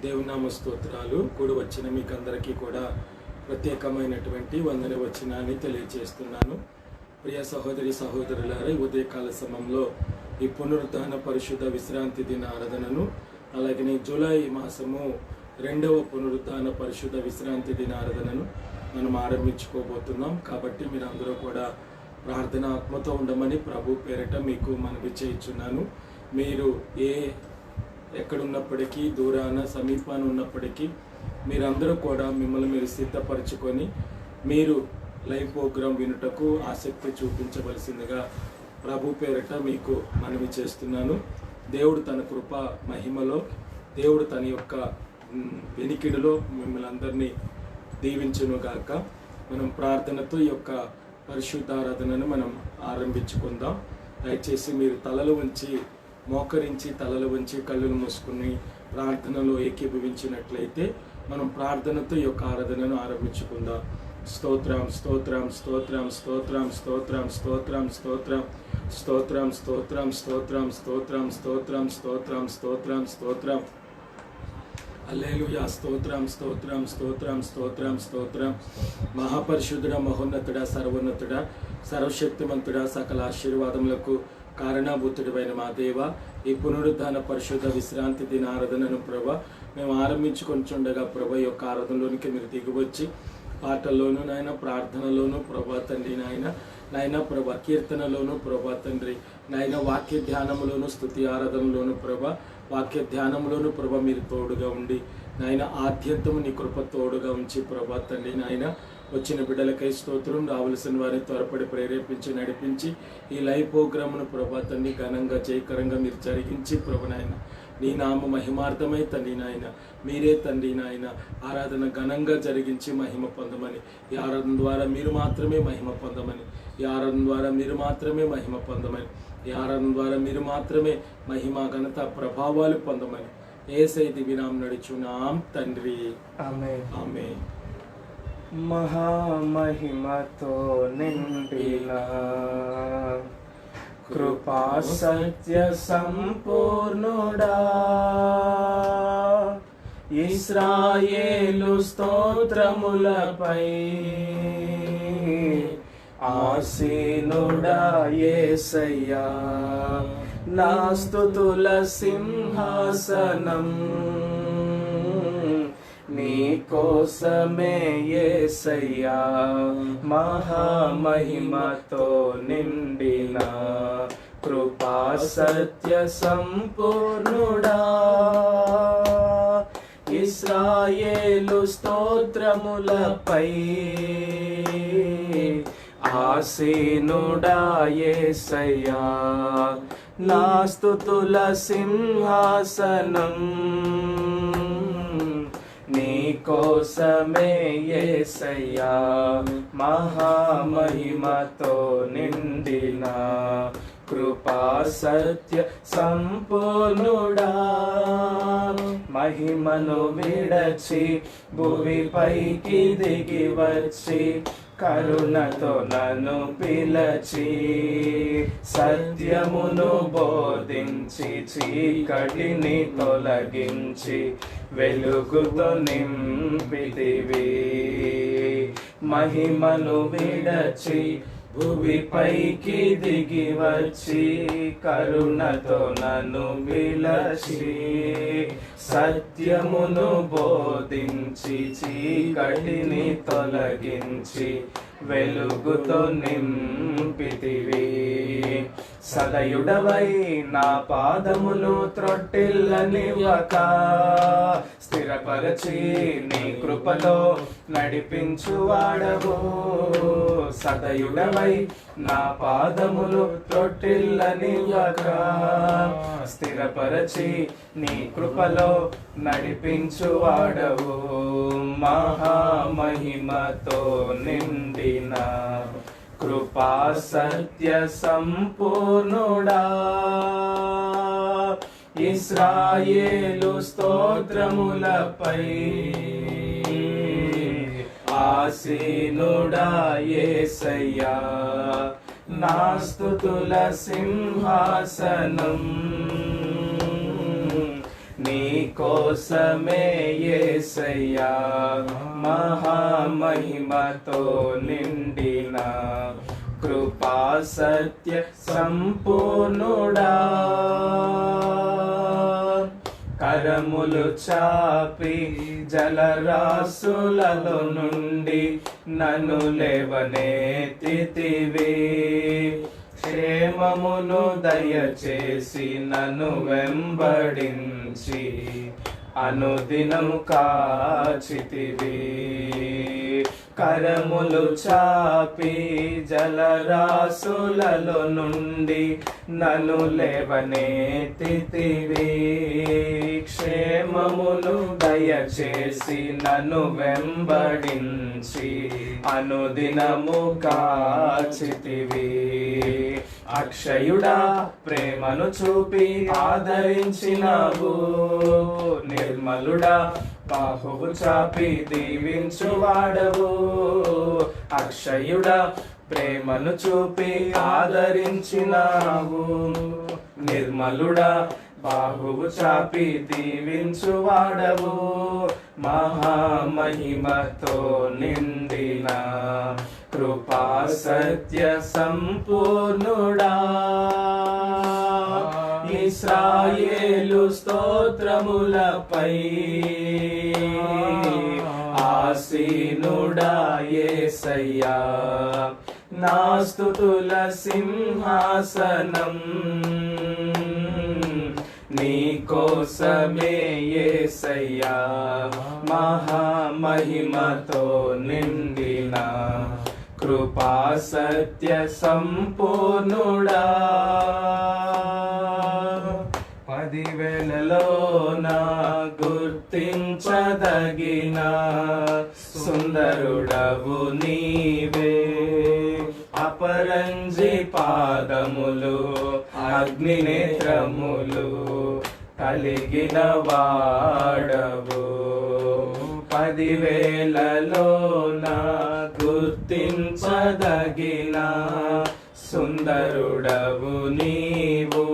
దేవునామ స్తోత్రాలు. కూడి వచ్చిన మీకందరికీ కూడా ప్రత్యేకమైనటువంటి వందన వచనాన్ని తెలియజేస్తున్నాను. ప్రియ సహోదరి సహోదరులారా, ఈ ఉదయకాల సమయంలో ఈ పునరుద్ధాన పరిశుద్ధ విశ్రాంతి దిన ఆరాధనను, అలాగే జూలై మాసము 2వ పునరుద్ధాన పరిశుద్ధ విశ్రాంతి దిన ఆరాధనను మనం ఆరంభించుకోబోతున్నాం. కాబట్టి మీరు అందరూ కూడా ప్రార్థన ఆత్మతో ఉండమని ప్రభు పేరిట మీకు మనవి చేయుచున్నాను. మీరు ఎక్కడున్నప్పటికీ, దూరాన సమీపాన ఉన్నప్పటికీ మీరందరూ కూడా మిమ్మల్ని మీరు సిద్ధపరచుకొని మీరు లైవ్ ప్రోగ్రాం వినుటకు ఆసక్తి చూపించవలసిందిగా ప్రభు పేరిట మీకు మనవి చేస్తున్నాను. దేవుడు తన కృప మహిమలో, దేవుడు తన యొక్క వెనికిడిలో మిమ్మల్ని అందరినీ దీవించునుగాక. మనం ప్రార్థనతో ఈ యొక్క పరిశుద్ధారాధనను మనం ఆరంభించుకుందాం. దయచేసి మీరు తలలు ఉంచి, మోకరించి, తలలు ఉంచి, కళ్ళను మూసుకుని ప్రార్థనలో ఏకీభవించినట్లయితే మనం ప్రార్థనతో ఈ యొక్క ఆరాధనను ఆరంభించుకుందాం. స్తోత్రం స్తోత్రం స్తోత్రం స్తోత్రం స్తోత్రం స్తోత్రం స్తోత్రం స్తోత్రం స్తోత్రం స్తోత్రం స్తోత్రం స్తోత్రం స్తోత్రం స్తోత్రం స్తోత్రం హల్లెలూయా. స్తోత్రం స్తోత్రం స్తోత్రం స్తోత్రం స్తోత్రం. మహాపరిశుద్ధుడా, మహోన్నతుడా, సర్వోన్నతుడా, సర్వశక్తిమంతుడా, సకల ఆశీర్వాదములకు కారణభూతుడైన మా దేవ, ఈ పునరుద్ధాన పరిశుద్ధ విశ్రాంతి దిన ఆరాధనను ప్రభా మేము ఆరంభించుకొనిచుండగా ప్రభా ఈ యొక్క ఆరాధనలోనికి మీరు దిగివచ్చి పాటల్లోనూ నాయన, ప్రార్థనలోనూ ప్రభా తండ్రి నాయన ప్రభా, కీర్తనలోను ప్రభా తండ్రి నాయన, వాక్య ధ్యానంలోను, స్తుతి ఆరాధనలోను ప్రభా, వాక్య ధ్యానంలోను ప్రభా మీరు తోడుగా ఉండి నాయన, ఆద్యంతము నీ కృప తోడుగా ఉంచి ప్రభా తండ్రి నాయన, వచ్చిన బిడ్డలకై స్తోత్రం. రావలసిన వారిని త్వరపడి ప్రేరేపించి నడిపించి ఈ లైవ్ ప్రోగ్రామ్ను ప్రభా తండ్రి ఘనంగా జయకరంగా మీరు జరిగించి ప్రభు నాయన, నీ నామ మహిమార్థమై తండ్రి నాయన, మీరే తండ్రి నాయన ఆరాధన ఘనంగా జరిగించి మహిమ పొందమని, ఈ ఆరాధన ద్వారా మీరు మాత్రమే మహిమ పొందమని, ఈ ఆరాధన ద్వారా మీరు మాత్రమే మహిమ పొందమని, ఈ ఆరాధన ద్వారా మీరు మాత్రమే మహిమ, ఘనత, ప్రభావాలు పొందమని యేసయ్య దివ్యనామమున నడుచున్నాం తండ్రి, ఆమేన్ ఆమేన్. మహామహిమతో నిండిన కృపా సత్య సంపూర్ణుడా, ఇశ్రాయేలు స్తోత్రములపై ఆసీనుడా యేసయ్యా, నా స్తుతుల సింహాసనం నీ కోసమే యేసయ్యా. మహామహిమతో నిండిన కృపా సత్య సంపూర్ణుడా, ఇశ్రాయేలు స్తోత్రములపై ఆసీనుడా యేసయ్యా, నా స్తుతుల సింహాసనం నీ కోసమే యేసయ్యా. మహామహిమతో నిండిన కృపా సత్య సంపూర్ణుడా, మహిమను విడచి భూమిపైకి దిగి వచ్చి కరుణతో నన్ను పిలచి సత్యమును బోధించి చీకటిని తొలగించి వెలుగుతో నింపితివి. మహిమను విడచి భూమిపైకి దిగి వచ్చి కరుణతో నన్ను పిలచి సత్యమును బోధించి చీకటిని తొలగించి వెలుగుతో నింపితివి. సదయుడవై నా పాదములు త్రొట్టిల్లనివ్వక స్థిరపరచి నీ కృపలో నడిపించువాడవు. సదయుడవై నా పాదములు త్రొట్టిల్లనివ్వక స్థిరపరచి నీ కృపలో నడిపించువాడవు. మహామహిమతో నిండిన కృపా సత్య సంపూర్ణుడా, ఇశ్రాయేలు స్తోత్రములపై ఆసీనుడా యేసయ్యా, నా స్తుతుల సింహాసనం నీ కోసమే యేసయ్యా మహామహిమతో నిండిన కృపా సత్య సంపూర్ణుడా కరములు చాపి జలరాసులలో నుండి నన్ను లేవనెత్తితివి క్షేమమును దయచేసి నన్ను వెంబడించి అనుదినము కాచితివి కరములు చాపి జలరాసులలో నుండి నన్ను లేవనెత్తితివి క్షేమమును దయచేసి నన్ను వెంబడించి అనుదినము కాచితివి అక్షయుడా ప్రేమను చూపి ఆదరించినావు నిర్మలుడా బాహువు చాపి దీవించువాడవు అక్షయుడా ప్రేమను చూపి ఆదరించినావు నిర్మలుడా బాహువు చాపి దీవించువాడవు మహామహిమతో నిండిన కృపా సత్య సంపూర్ణుడా ఇశ్రాయేలు స్తోత్రములపై ఆసీనుడా యేసయ్యా నా స్తుతుల సింహాసనం నీ కోసమే యేసయ్యా మహామహిమతో నిండిన కృపా సత్య సంపూర్ణుడా 10,000లో నా గుర్తించదగిన సుందరుడవు నీవే అపరంజి పాదములు అగ్ని నేత్రములు కలిగిన వాడవు 10,000లో నా గుర్తించదగిన సుందరుడవు నీవు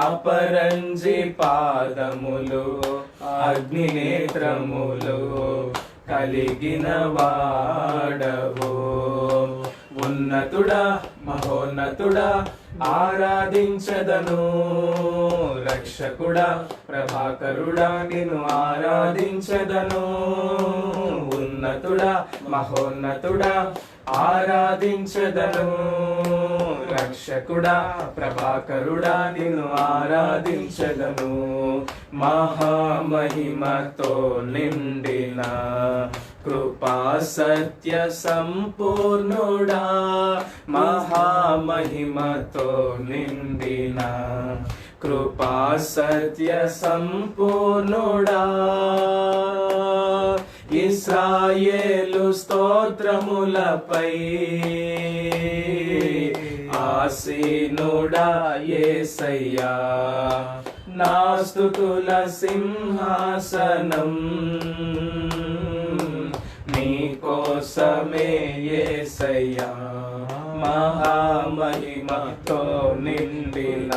అపరంజి పాదములు అగ్ని నేత్రములు కలిగిన వాడవు ఉన్నతుడా మహోన్నతుడా ఆరాధించదను రక్షకుడా ప్రభాకరుడా నిన్ను ఆరాధించదను ఉన్నతుడా మహోన్నతుడా ఆరాధించదను రక్షకుడా ప్రభాకరుడా నిన్ను ఆరాధించదను మహామహిమతో నిండిన కృపా సత్య సంపూర్ణుడా మహామహిమతో నిండిన కృపా సత్య సంపూర్ణుడా ఇశ్రాయేలు స్తోత్రములపై ఆసీనుడా యేసయ్యా నా స్తుతుల సింహాసనం నీ కోసమే యేసయ్యా మహామహిమతో నిండిన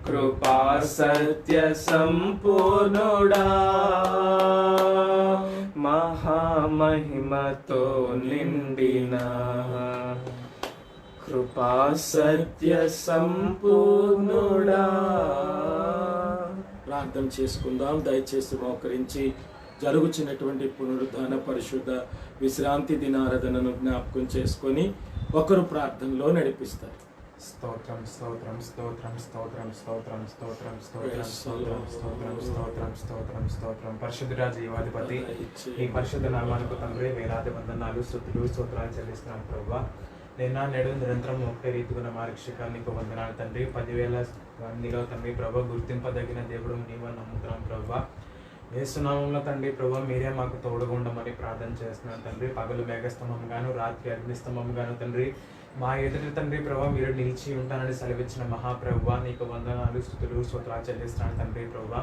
కృపా సత్య సంపూర్ణుడా మహామహిమతో నిండిన కృపా సత్య సంపూర్ణుడా. ప్రార్థన చేసుకుందాం. దయచేసి మోకరించి జరుగుతున్నటువంటి పునరుద్ధాన పరిశుద్ధ విశ్రాంతి దినారాధనను జ్ఞాపకం చేసుకొని ఒకరు ప్రార్థనలో నడిపిస్తారు. స్తోత్రం స్తోత్రం స్తోత్రం స్తోత్రం స్తోత్రం స్తోత్రం స్తోత్రం స్తోత్రం స్తోత్రం స్తోత్రం స్తోత్రం స్తోత్రం పరిశుద్ధుడా జీవాధిపతి ఈ పరిశుద్ధ నామానికి తండ్రి వేలాది వందనాలు స్తుతులు స్తోత్రాలు చెల్లిస్తున్నాను ప్రభువా. నిన్న నేడు నిరంతరం ఒకే రీతిగా మా రక్షకానికి వందనాలు తండ్రి. 10,000 మందిలో తండ్రి ప్రభు గుర్తింపదగిన దేవుడు నీవు నమ్ముతున్నాం ప్రభు. యేసునామంలో తండ్రి ప్రభు మీరే మాకు తోడుగా ఉండమని ప్రార్థన చేస్తున్నాను తండ్రి. పగలు మేఘస్తంభం గాను రాత్రి అగ్నిస్తంభం గాను తండ్రి మా ఎదుటి తండ్రి ప్రభు మీరు నిలిచి ఉంటానని సెలవిచ్చిన మహాప్రభు నీకు వందనాలు స్తుతులు స్తోత్రాలు చెల్లిస్తున్నాను తండ్రి ప్రభు.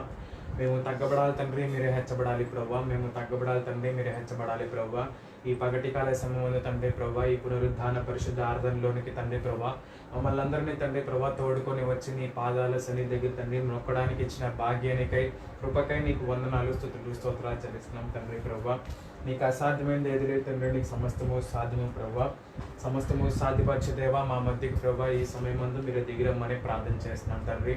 మేము తగ్గబడాలి తండ్రి, మీరే హెచ్చబడాలి ప్రభా. మేము తగ్గబడాలి తండ్రి, మీరే హెచ్చబడాలి ప్రభా. ఈ పగటి కాల సమయంలో తండ్రి ప్రభా, ఈ పునరుద్ధాన పరిశుద్ధ ఆరాధనలోనికి తండ్రి ప్రభా మమ్మల్ని అందరినీ తండ్రి ప్రభా తోడుకొని వచ్చి నీ పాదాల సన్నిధి దగ్గర తండ్రి మొక్కడానికి ఇచ్చిన భాగ్యానికై కృపకై నీకు వందనాలు స్తుతులు స్తోత్రాలు చెల్లిస్తున్నాం తండ్రి ప్రభా. నీకు అసాధ్యమైనది ఏది లేదు తండ్రి, నీకు సమస్తము సాధ్యము ప్రభా. సమస్తము సాధ్యపరిచే దేవా మా మధ్యకి ప్రభా ఈ సమయం ముందు మీరు దిగిరమ్మని ప్రార్థన చేస్తున్నాం తండ్రి.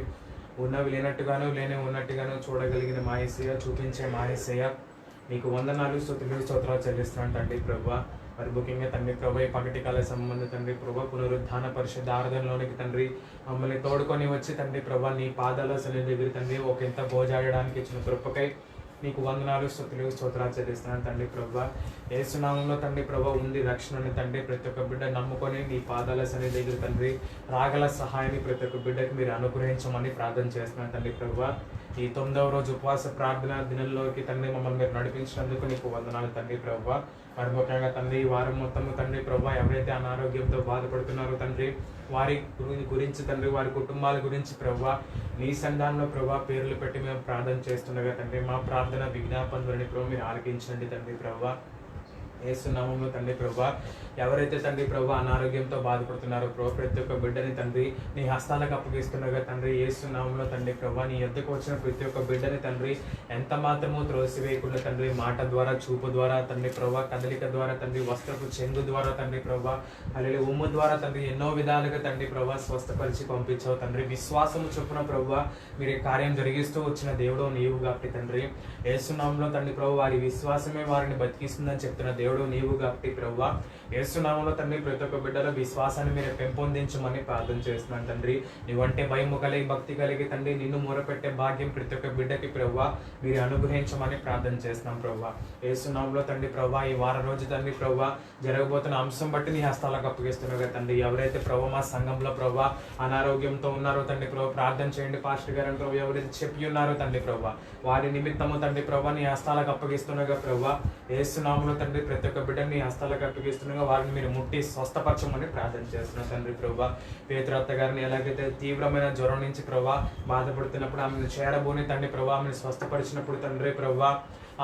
ఉన్నవి లేనట్టుగాను లేని ఉన్నట్టుగాను చూడగలిగిన మా యేసయ్య, చూపించే మా యేసయ్య, నీకు వందనాలు స్తుతులు స్తోత్రాలు చెల్లిస్తున్నాం తండ్రి ప్రభా. మరి ముఖ్యంగా తండ్రి ప్రభా ఈ పగటి కాల సంబంధ తండ్రి ప్రభా పునరుద్ధాన పరిశుద్ధ ఆరాధనలోనికి తండ్రి మమ్మల్ని తోడుకొని వచ్చి తండ్రి ప్రభా నీ పాదాల సన్నిధి దగ్గర తండ్రి ఒక ఇంత భోజాడడానికి ఇచ్చిన కృపకై నీకు వందనాలు స్తుతులు స్తోత్రాలు చెల్లిస్తున్నాను తండ్రి ప్రభా. యేసు నామములో తండ్రి ప్రభా ఉంది రక్షణని తండ్రి ప్రతి ఒక్క బిడ్డ నమ్ముకొని నీ పాదాల సన్నిధి దగ్గర తండ్రి రాగల సహాయాన్ని ప్రతి ఒక్క బిడ్డకి మీరు అనుగ్రహించమని ప్రార్థన చేస్తున్నాను తండ్రి ప్రభా. ఈ 9వ రోజు ఉపవాస ప్రార్థన దినంలోకి తండ్రి మమ్మల్ని మీరు నడిపించినందుకు నీకు వందనాలు తండ్రి ప్రభా. మరి ముఖ్యంగా తండ్రి ఈ వారం మొత్తం తండ్రి ప్రభా ఎవరైతే అనారోగ్యంతో బాధపడుతున్నారో తండ్రి వారి గురించి తండ్రి వారి కుటుంబాల గురించి ప్రభా నీ సంధానంలో ప్రభా పేర్లు పెట్టి మేము ప్రార్థన చేస్తుండగా తండ్రి మా ప్రార్థన విజ్ఞాపనలని ప్రభు మీరు ఆలకించండి తండ్రి ప్రభా. యేసు నామములో తండ్రి ప్రభా ఎవరైతే తండ్రి ప్రభా అనారోగ్యంతో బాధపడుతున్నారో ప్రభా ప్రతి ఒక్క బిడ్డని తండ్రి నీ హస్తాలకు అప్పగిస్తుండగా తండ్రి యేసు నామములో తండ్రి ప్రభా నీ ఎద్దకు వచ్చిన ప్రతి ఒక్క బిడ్డని తండ్రి ఎంత మాత్రమూ త్రోసివేయకుండా తండ్రి మాట ద్వారా చూపు ద్వారా తండ్రి ప్రభా కదలిక ద్వారా తండ్రి వస్త్రపు చెంగు ద్వారా తండ్రి ప్రభా అలాగే ఉమ్ము ద్వారా తండ్రి ఎన్నో విధాలుగా తండ్రి ప్రభా స్వస్థపరిచి పంపించావు తండ్రి. విశ్వాసము చొప్పున ప్రభా మీరు కార్యం జరిగిస్తూ వచ్చిన దేవుడు నీవు కాబట్టి తండ్రి యేసు నామములో తండ్రి ప్రభా వారి విశ్వాసమే వారిని బతికిస్తుందని చెప్తున్న దేవుడు నీవు కాబట్టి ప్రభా యేసు నామములో తండ్రి ప్రతి ఒక్క బిడ్డల విశ్వాసాన్ని మీరు పెంపొందించమని ప్రార్థన చేస్తున్నాను తండ్రి. నీవంటే భయము కలిగి భక్తి కలిగి తండ్రి నిన్ను మొరపెట్టే భాగ్యం ప్రతి ఒక్క బిడ్డకి ప్రభా మీరు అనుగ్రహించమని ప్రార్థన చేస్తున్నాం ప్రభా. యేసు నామములో తండ్రి ప్రభా ఈ వారం రోజు తండ్రి ప్రభా జరగబోతున్న అంశం బట్టి నీ హస్తాలకు అప్పగిస్తున్నారు తండ్రి. ఎవరైతే ప్రభా మా సంఘంలో ప్రభా అనారోగ్యంతో ఉన్నారో తండ్రి ప్రభా ప్రార్థన చేయండి పాస్టర్ గారు ప్రభా ఎవరైతే చెప్పి ఉన్నారో తండ్రి ప్రభా వారి నిమిత్తము తండ్రి ప్రభా నీ హస్తాలకు అప్పగిస్తున్నాగా ప్రభా యేసు నామములో తండ్రి ప్రతి ఒక్క బిడ్డని నీ హస్తాలకు అప్పగిస్తుండగా వారిని మీరు ముట్టి స్వస్థపరచమని ప్రార్థన చేస్తున్నాం తండ్రి ప్రభా. పేతురత్త గారిని ఎలాగైతే తీవ్రమైన జ్వరం నుంచి ప్రభా బాధపడుతున్నప్పుడు ఆమెను చేరబోని తండ్రి ప్రభా ఆమెను స్వస్థపరిచినప్పుడు తండ్రి ప్రభా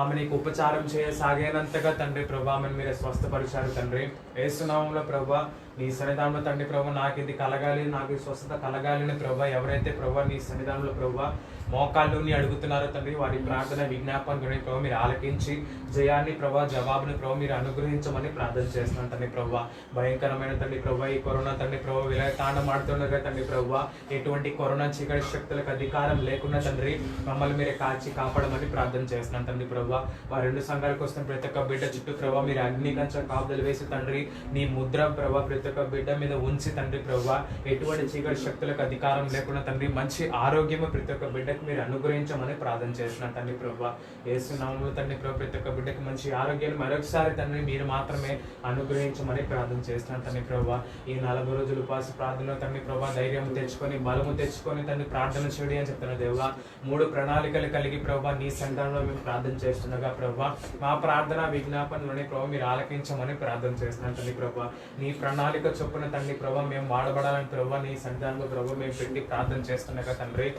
ఆమె నీకు ఉపచారం చేయసాగేనంతగా తండ్రి ప్రభా ఆమెను మీరే స్వస్థపరిచారు తండ్రి. యేసు నామములో ప్రభా నీ సన్నిధానంలో తండ్రి ప్రభా నాకు ఇది కలగాలి నాకు స్వస్థత కలగాలి అని ప్రభా ఎవరైతే ప్రభా నీ సన్నిధానంలో ప్రభా మోకాళ్ళుని అడుగుతున్నారో తండ్రి వారి ప్రార్థన విజ్ఞాపన ప్రభావ మీరు ఆలకించి జయాన్ని ప్రభా జవాబుని ప్రభావ మీరు అనుగ్రహించమని ప్రార్థన చేస్తున్నాను తండ్రి ప్రభా. భయంకరమైన తండ్రి ప్రభా ఈ కరోనా తండ్రి ప్రభావ ఇలా తాండమాడుతుండగా తండ్రి ప్రభా ఎటువంటి కరోనా చీకటి శక్తులకు అధికారం లేకుండా తండ్రి మమ్మల్ని మీరే కాచి కాపాడమని ప్రార్థన చేస్తున్నాను తండ్రి ప్రభా. వారి 2 సంఘాలకు వస్తున్న ప్రతి ఒక్క బిడ్డ చుట్టూ ప్రభా మీరు అగ్ని కంచె కాపుదలు వేసి తండ్రి నీ ముద్ర ప్రభా ప్రతి ఒక్క బిడ్డ మీద ఉంచి తండ్రి ప్రభా ఎటువంటి చీకటి శక్తులకు అధికారం లేకుండా తండ్రి మంచి ఆరోగ్యము ప్రతి ఒక్క బిడ్డకు మీరు అనుగ్రహించమని ప్రార్థన చేస్తున్నాను తండ్రి ప్రభా. యేసు నామములో తండ్రి ప్రభా ప్రతి ఒక్క బిడ్డకి మంచి ఆరోగ్యాన్ని మరొకసారి తండ్రి మీరు మాత్రమే అనుగ్రహించమని ప్రార్థన చేస్తున్నాను తండ్రి ప్రభా. ఈ 40 రోజులు ఉపవాస ప్రార్థనలో తండ్రి ప్రభా ధైర్యం తెచ్చుకొని బలము తెచ్చుకొని తండ్రి ప్రార్థన చేయడి అని చెప్తున్న దేవా 3 ప్రణాళికలు కలిగి ప్రభా నీ సంఘంలో మేము ప్రార్థన చేస్తుండగా ప్రభా మా ప్రార్థన విజ్ఞాపనలోని ప్రభా మీరు ఆలకించమని ప్రార్థన చేస్తున్నాను తండ్రి ప్రభా. నీ ప్రణాళిక చొప్పున తండ్రి ప్రభా మేము వాడబడాలని ప్రభా నీ సంఘంలో ప్రభా మేము పెట్టి ప్రార్థన చేస్తుండగా తండ్రి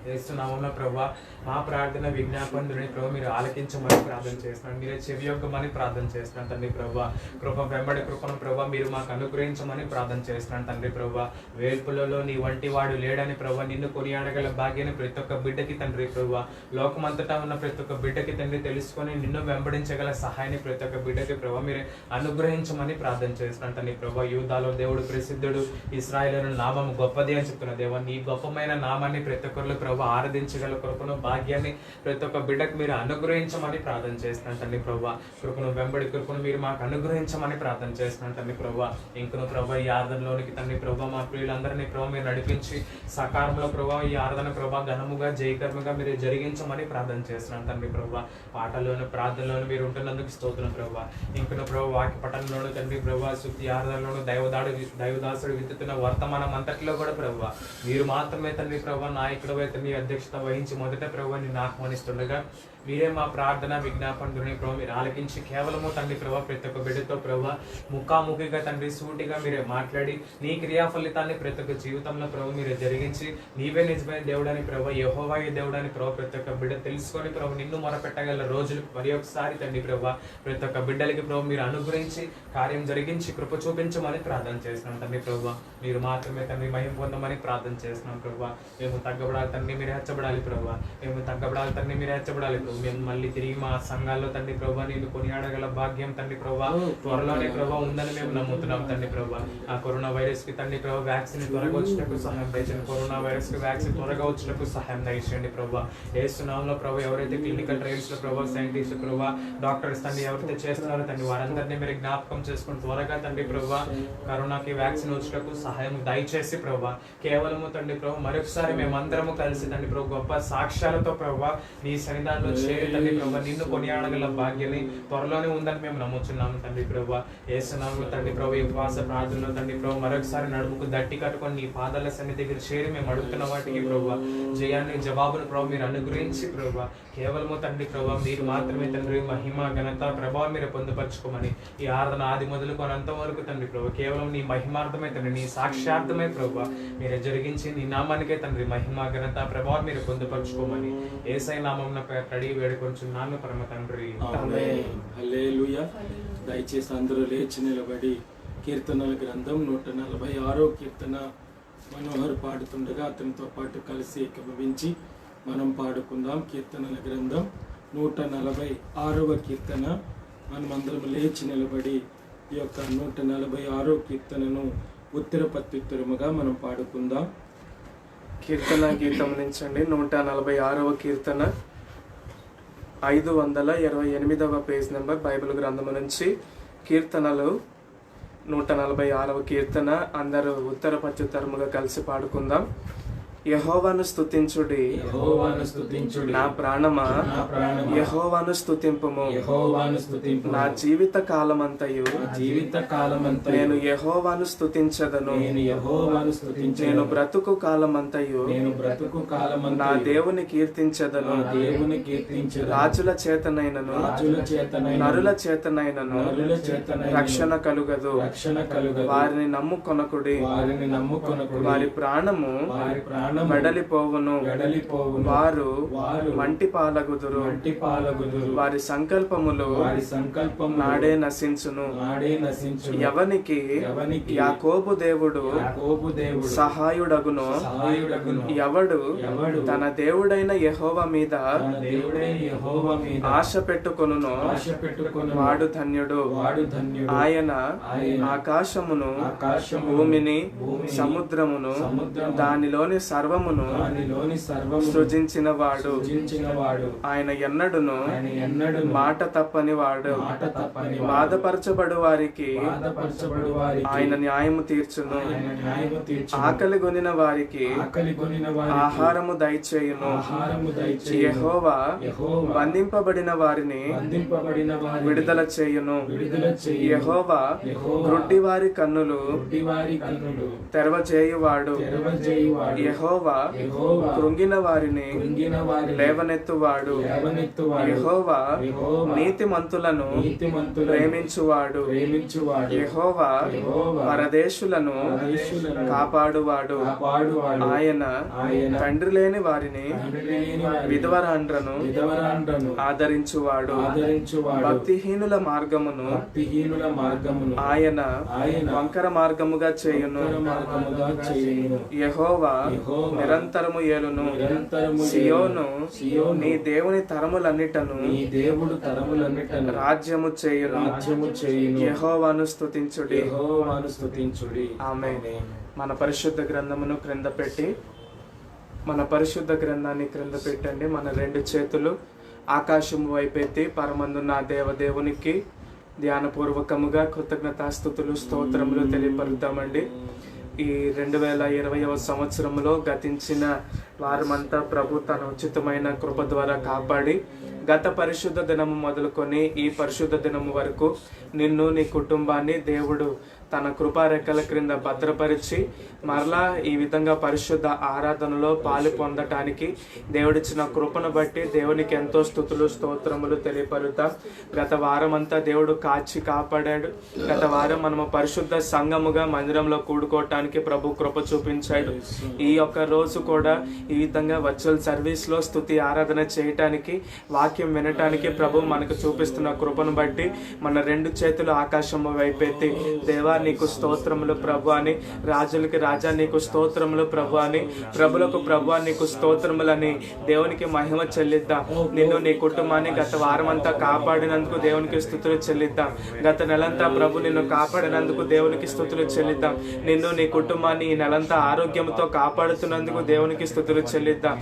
యేసు నామములో ప్రభా మా ప్రార్థన విజ్ఞాపనని ప్రభా మీరు ఆలకించమని ప్రార్థన చేస్తున్నాను. మీరే చెవియొగ్గమని ప్రార్థన చేస్తున్నాను తండ్రి ప్రభా. కృప వెంబడి కృపను ప్రభా మీరు మాకు అనుగ్రహించమని ప్రార్థన చేస్తున్నాను తండ్రి ప్రభా. వేల్పులలో నీ వంటి వాడు లేడని ప్రభా నిన్ను కొనియాడగల భాగ్యాన్ని ప్రతి ఒక్క బిడ్డకి తండ్రి ప్రభా లోకమంతటా ఉన్న ప్రతి ఒక్క బిడ్డకి తండ్రి తెలుసుకొని నిన్ను వెంబడించగల సహాయాన్ని ప్రతి ఒక్క బిడ్డకి ప్రభా మీరే అనుగ్రహించమని ప్రార్థన చేస్తున్నాను తండ్రి ప్రభా. యూదాలో దేవుడు ప్రసిద్ధుడు ఇశ్రాయేలు నామం గొప్పది అని చెప్తున్న దేవా నీ గొప్పమైన నామాన్ని ప్రతి ఒక్కరిలో ప్రభా ఆరాధించగల కృపను భాగ్యాన్ని ప్రతి ఒక్క బిడ్డకు మీరు అనుగ్రహించమని ప్రార్థన చేస్తున్నాను తండ్రి ప్రభా. కృపను వెంబడి కృపను మీరు మాకు అనుగ్రహించమని ప్రార్థన చేస్తున్నాను తండ్రి ప్రభా. ఇంకను ప్రభా ఈ ఆరాధనలోనికి తండ్రి ప్రభా మా ప్రియులందరినీ ప్రభా మీరు నడిపించి సకాలంలో ప్రభా ఈ ఆరాధన ప్రభా ఘనముగా జయకర్మగా మీరు జరిగించమని ప్రార్థన చేస్తున్నాను తండ్రి ప్రభా. పాటల్లోను ప్రార్థనలోను మీరు ఉంటున్నందుకు స్తోత్రం ప్రభా. ఇంకను ప్రభా వాక్య పఠనంలోను తండ్రి ప్రభా శుద్ధి ఆరాధనలోను దైవదాసుడు విత్తుతున్న వర్తమానం అంతటిలో కూడా ప్రభా మీరు మాత్రమే తండ్రి ప్రభా నాయకుడు అయితే అధ్యక్షత వహించి మొదట ప్రభు నిన్ను ఆహ్వానిస్తుండగా మీరే మా ప్రార్థన విజ్ఞాపనని ప్రభావ మీరు ఆలకించి కేవలము తండ్రి ప్రభావ ప్రతి ఒక్క బిడ్డతో ప్రభావ ముఖాముఖిగా తండ్రి సూటిగా మీరే మాట్లాడి నీ క్రియా ఫలితాన్ని ప్రతి ఒక్క జీవితంలో ప్రభావ మీరే జరిగించి నీవే నిజమైన దేవుడని ప్రభావ యెహోవాయే దేవుడని ప్రభావ ప్రతి ఒక్క బిడ్డ తెలుసుకొని ప్రభావ నిన్ను మొరపెట్టగల రోజులు మరి ఒకసారి తండ్రి ప్రభావ ప్రతి ఒక్క బిడ్డలకి ప్రభావ మీరు అనుగ్రహించి కార్యం జరిగించి కృప చూపించమని ప్రార్థన చేస్తున్నాం తండ్రి ప్రభావ మీరు మాత్రమే తండ్రి మహిమ పొందమని ప్రార్థన చేస్తున్నాం ప్రభావ మేము తగ్గబడాలి తండ్రి మీరు హెచ్చబడాలి ప్రభావ మేము తగ్గబడాలి తండ్రి మీరు హెచ్చబడాలి ప్రభు మేము మళ్ళీ తిరిగి మా సంఘాల్లో తండ్రి ప్రభావ నేను కొనియాడగల భాగ్యం తండ్రి ప్రభావ త్వరలోనే ప్రభావ ఉందని మేము నమ్ముతున్నాం తండ్రి ప్రభావ ఆ కరోనా వైరస్ కి తండ్రి ప్రభావ వ్యాక్సిన్ త్వరగా వచ్చినట్టు సహాయం దయచేయండి కరోనా వైరస్ కి వ్యాక్సిన్ త్వరగా వచ్చినట్టు సహాయం దయచేయండి ప్రభావ యేసునామములో ప్రభావ ఎవరైతే క్లినికల్ ట్రయల్స్ లో ప్రభావ సైంటిస్ట్ ప్రభావ డాక్టర్స్ తండ్రి ఎవరైతే చేస్తున్నారో తండ్రి వారందరినీ మీరు జ్ఞాపకం చేసుకుని త్వరగా తండ్రి ప్రభావ కరోనాకి వ్యాక్సిన్ వచ్చినట్టు సహాయం దయచేసి ప్రభావ కేవలము తండ్రి ప్రభావ మరొకసారి మేమందరము కలిసి తండ్రి ప్రభావ గొప్ప సాక్ష్యాలతో ప్రభావ నీ సన్నిధానంలో చేరి తండ్రి ప్రభావ నిన్ను కొనియాడగల భాగ్యాన్ని త్వరలోనే ఉందని మేము నమ్ముచున్నాము తండ్రి ప్రభావ యేసునామములో తండ్రి ప్రభావ ఈ ఉపవాస ప్రార్థనలో తండ్రి ప్రభావ మరొకసారి నడుముకు దట్టి కట్టుకొని నీ పాదాల సన్నిధి దగ్గర చేరి మేము అడుగుతున్న వాటికి ప్రభావ జయాన్ని జవాబును ప్రభావ మీరు అనుగ్రహించి ప్రభావ కేవలము తండ్రి ప్రభావ మీరు మాత్రమే తండ్రి మహిమ ఘనత ప్రభావం మీరు పొందుపరచుకోమని ఈ ఆరాధన ఆది మొదలుకొని అంతవరకు తండ్రి ప్రభావ కేవలం నీ మహిమార్థమే తండ్రి నీ సాక్షార్థమే ప్రభావ మీరు జరిగించి నీ నామానికే తండ్రి మహిమ ఘనత ప్రభావం మీరు పొందుపరచుకోమని యేసయ్య నామమున అడిగి వేడుకొంచున్నాను పరమ తండ్రి ఆమేన్. హల్లెలూయా. దయచేసి అందరూ లేచి నిలబడి కీర్తనల గ్రంథం 146వ కీర్తన మనోహర్ పాడుతుండగా అతనితో పాటు కలిసి ఏకీభవించి మనం పాడుకుందాం. కీర్తనల గ్రంథం 146వ కీర్తన మనమందరం లేచి నిలబడి ఈ యొక్క 146వ కీర్తనను ఉత్తర ప్రత్యుత్తరముగా మనం పాడుకుందాం. కీర్తన గీతం నుంచండి 146వ కీర్తన 528వ పేజ్ నెంబర్ బైబిల్ గ్రంథము నుంచి కీర్తనలు 146వ కీర్తన అందరూ ఉత్తర ప్రత్యుత్తరముగా కలిసి పాడుకుందాం. యెహోవాను స్తుతించుడి, యెహోవాను స్తుతించుడి, నా ప్రాణమా నా ప్రాణమా యెహోవాను స్తుతింపుము, యెహోవాను స్తుతింపుము, నా జీవిత కాలమంతయు నా జీవిత కాలమంతయు నేను యెహోవాను స్తుతించదను, నేను యెహోవాను స్తుతించెదను, నేను బ్రతుకు కాలమంతయు నేను బ్రతుకు కాలమంతయు నా దేవుని కీర్తించదను, నా దేవుని కీర్తించెదను, రాజుల చేతనైనను రాజుల చేతనైనను నరుల చేతనైనను నరుల చేతనైనను రక్షణ కలుగదు, రక్షణ కలుగదు, వారిని నమ్ముకొనకుడి, వారిని నమ్ముకొనకుడి, వారి ప్రాణము వారి ప్రాణము వెడలిపోవును, వెడలిపోవును, వారు వారు మంటి పాలగుదురు, మంటి పాలగుదురు, వారి సంకల్పములు వారి సంకల్పం నాడే నశించును, నాడే నశించును, ఎవనికి ఎవనికి యాకోబు దేవుడు యాకోబు దేవుడు సహాయుడగును, సహాయుడగును, ఎవడు ఎవడు తన దేవుడైన యెహోవా మీద తన దేవుడైన యెహోవా మీద ఆశ పెట్టుకొనును ఆశ పెట్టుకొను వాడు ధన్యుడు. వాడు ధన్యుడు. ఆయన ఆయన ఆకాశమును ఆకాశమును భూమిని భూమిని సముద్రమును సముద్రమును దానిలోని సర్వమును దానిలోని సర్వము సృజించిన వాడు. సృజించినవాడు. ఆయన ఎన్నడును ఆయన ఎన్నడూను మాట తప్పని వాడు. మాట తప్పని వాడు. బాధపరచబడు వారికి బాధపరచబడు వారికి ఆయన న్యాయము తీర్చును, ఆయన న్యాయము తీర్చును, ఆకలి గొనిన వారికి ఆకలి కొనిన వారికి ఆహారము దయచేయును. ఆహారము దయచేయును, యెహోవా యెహోవా బంధింపబడిన వారిని బంధింపబడిన వారిని విడుదల చేయును. విడుదల చేయును, యెహోవా యెహోవా గ్రుడ్డి వారి కన్నులు గుడ్డివారి కన్నులు తెరవజేయువాడు. తెరవజేయువాడు, యెహోవా యెహోవా కృంగిన వారిని కృంగిన వారిని లేవనెత్తువాడు. లేవనెత్తువాడు, యెహోవా యెహోవా నీతిమంతులను నీతిమంతులను ప్రేమించువాడు. ప్రేమించువాడు, యెహోవా యెహోవా పరదేశులను పరదేశులను కాపాడువాడు. కాపాడువాడు, ఆయన ఆయన తండ్రి లేని వారిని తండ్రి లేని వారిని విధవరాండ్రను విధవరాండ్రను ఆదరించువాడు. ఆదరించువాడు, భక్తిహీనుల మార్గమును భక్తిహీనుల మార్గమును ఆయన ఆయన వంకర మార్గముగా చేయును. ఉత్తర మార్గముగా చేయును. యెహోవా యెహోవా నిరంతరము ఏలును. నిరంతరము సియోను సియోను నీ దేవుని తరములన్నిటను నీ దేవుడు తరములన్నిటను రాజ్యము చేయును. రాజ్యము చేయును. యెహోవాను స్తుతించుడి. యెహోవాను స్తుతించుడి. ఆమేన్. మన పరిశుద్ధ గ్రంథమును క్రింద పెట్టి మన పరిశుద్ధ గ్రంథాన్ని క్రింద పెట్టండి. మన రెండు చేతులు ఆకాశము వైపెత్తి పరమందున్న దేవదేవునికి ధ్యానపూర్వకముగా కృతజ్ఞతాస్తుతులు స్తోత్రములు తెలియపరుద్దామండి. ఈ 2020వ సంవత్సరంలో గతించిన వారమంతా ప్రభు తన ఉచితమైన కృప ద్వారా కాపాడి గత పరిశుద్ధ దినము మొదలుకొని ఈ పరిశుద్ధ దినము వరకు నిన్ను నీ కుటుంబాన్ని దేవుడు తన కృపారెక్కల క్రింద భద్రపరిచి మరలా ఈ విధంగా పరిశుద్ధ ఆరాధనలో పాలు పొందటానికి దేవుడిచ్చిన కృపను బట్టి దేవునికి ఎంతో స్తుతులు స్తోత్రములు తెలియపరుతాం. గత వారం అంతా దేవుడు కాచి కాపాడాడు. గత వారం మనము పరిశుద్ధ సంఘముగా మందిరంలో కూడుకోవటానికి ప్రభు కృప చూపించాడు. ఈ యొక్క రోజు కూడా ఈ విధంగా వర్చువల్ సర్వీస్ లో స్తుతి ఆరాధన చేయటానికి, వాక్యం వినటానికి ప్రభు మనకు చూపిస్తున్న కృపను బట్టి మన 2 చేతులు ఆకాశం వైపెత్తి దేవా నీకు స్తోత్రములు ప్రభు అని, రాజులకి రాజా నీకు స్తోత్రములు ప్రభు అని, ప్రభులకు ప్రభు నీకు స్తోత్రములని దేవునికి మహిమ చెల్లిద్దాం. నిన్ను నీ కుటుంబాన్ని గత వారం అంతా కాపాడినందుకు దేవునికి స్తుతులు చెల్లిద్దాం. గత నెలంతా ప్రభు నిన్ను కాపాడినందుకు దేవునికి స్తుతులు చెల్లిద్దాం. నిన్ను నీ కుటుంబాన్ని ఈ నెలంతా ఆరోగ్యంతో కాపాడుతున్నందుకు దేవునికి స్తుతులు చెల్లిద్దాం.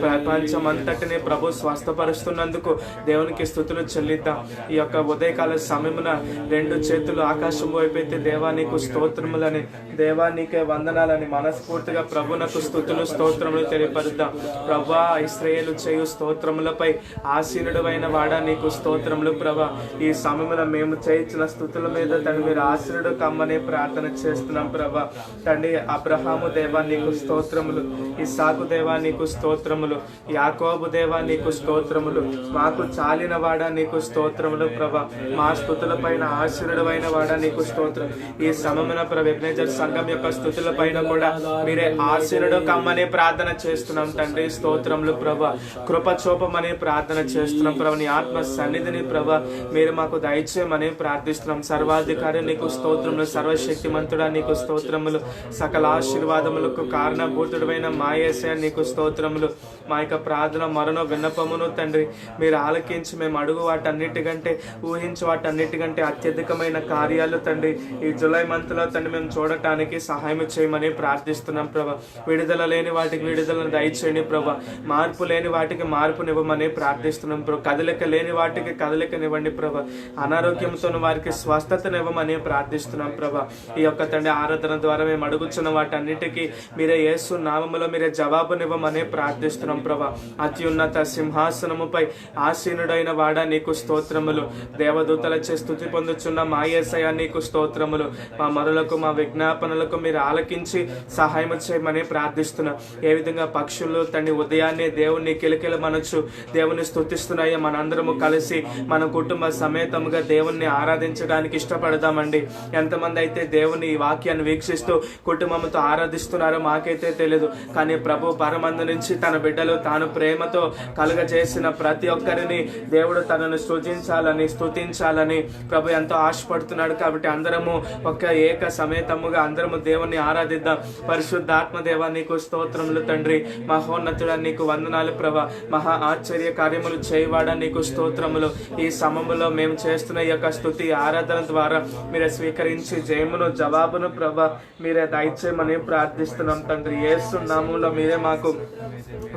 ప్రపంచమంతటిని ప్రభు స్వస్థపరుస్తున్నందుకు దేవునికి స్తుతులు చెల్లిద్దాం. ఈ యొక్క ఉదయకాల సమయమున 2 చేతులు ఆకాశం వైపెత్తి దేవా నీకు స్తోత్రములని, దేవా నీకే వందనాలని మనస్ఫూర్తిగా ప్రభునకు స్తుతులు స్తోత్రములు తెలియపరుద్దాం. ప్రభా ఇశ్రాయేలు చేయు స్తోత్రములపై ఆసీనుడైన వాడా నీకు స్తోత్రములు ప్రభా. ఈ సమయమున మేము చేయించిన స్తుతుల మీద తండ్రి మీరు ఆసీనుడు కమ్మని ప్రార్థన చేస్తున్నాం ప్రభా. తండ్రి అబ్రహాము దేవా నీకు స్తోత్రములు, ఇస్సాకు దేవా నీకు స్తోత్రములు, యాకోబు దేవా నీకు స్తోత్రములు, మాకు చాలిన వాడా నీకు స్తోత్రములు ప్రభా. మా స్తుతుల పైన ఆశీనుడైన వాడా నీకు స్తోత్రం. ఈ సమయమున ఎబెనేజర్ సంఘం యొక్క స్తుతుల పైన కూడా మీరే ఆశీనుడు కమ్మని ప్రార్థన చేస్తున్నాం తండ్రి. స్తోత్రములు ప్రభా. కృప చూపమని ప్రార్థన చేస్తున్నాం ప్రభా. నీ ఆత్మ సన్నిధిని ప్రభా మీరు మాకు దయచేయమని ప్రార్థిస్తున్నాం. సర్వాధికారి నీకు స్తోత్రములు, సర్వశక్తిమంతుడా నీకు స్తోత్రములు, సకల ఆశీర్వాదములకు కారణభూతుడైన మా యేసయ్య నీకు స్తోత్రములు. మా యొక్క ప్రార్థన మరణ విన్నపమును తండ్రి మీరు ఆలకించి మేము అడుగు వాటన్నిటికంటే ఊహించి వాటన్నిటికంటే అత్యధికమైన కార్యాలు తండ్రి ఈ జూలై మంత్ లో తండ్రి మేము చూడటానికి సహాయం చేయమని ప్రార్థిస్తున్నాం ప్రభా. విడుదల లేని వాటికి విడుదలను దయచేయండి ప్రభా. మార్పు లేని వాటికి మార్పునివ్వమని ప్రార్థిస్తున్నాం ప్రభా. కదలిక లేని వాటికి కదలికనివ్వండి ప్రభా. అనారోగ్యంతో వారికి స్వస్థతనివ్వమని ప్రార్థిస్తున్నాం ప్రభా. ఈ యొక్క తండ్రి ఆరాధన ద్వారా మేము అడుగుచున్న వాటన్నిటికీ మీరే యేసు నామములో మీరే జవాబునివ్వమని ప్రార్థిస్తున్నాం ప్రభా. అత్యున్నత సింహాసనముపై ఆసీనుడైన వాడా నీకు స్తోత్రములు. దేవదూతలచే స్తుతి పొందుచున్న మా యేసయ్య నీకు స్తోత్రములు. మా మరులకు మా విజ్ఞాపనలకు మీరు ఆలకించి సహాయం చేయమని ప్రార్థిస్తున్నాం. ఏ విధంగా పక్షులు తండ్రి ఉదయాన్నే దేవుణ్ణి కిలకిలమనొచ్చు దేవుని స్తుతిస్తున్నాయో మనందరము కలిసి మన కుటుంబ సమేతముగా దేవుణ్ణి ఆరాధించడానికి ఇష్టపడదామండి. ఎంతమంది అయితే దేవుని ఈ వాక్యాన్ని వీక్షిస్తూ కుటుంబంతో ఆరాధిస్తున్నారో మాకైతే తెలియదు. కానీ ప్రభు పరమందు నుంచి తన బిడ్డలు తాను ప్రేమతో కలుగజేసిన ప్రతి ఒక్కరిని దేవుడు తనను సృజించాలని స్తుతించాలని ప్రభు ఎంతో ఆశపడుతున్నాడు. కాబట్టి అందరము ఒక ఏక సమేతముగా అందరము దేవుణ్ణి ఆరాధిద్దాం. పరిశుద్ధాత్మ దేవా నీకు స్తోత్రములు తండ్రి. మహోన్నతుడా నీకు వందనాలు ప్రభా. మహా ఆశ్చర్య కార్యములు చేయవాడా నీకు స్తోత్రములు. ఈ సమములో మేము చేస్తున్న ఈ యొక్క స్తుతి ఆరాధన ద్వారా మీరే స్వీకరించి జయమును జవాబును ప్రభా మీరే దయచేయమని ప్రార్థిస్తున్నాం తండ్రి. యేసు నామములో మీరే మాకు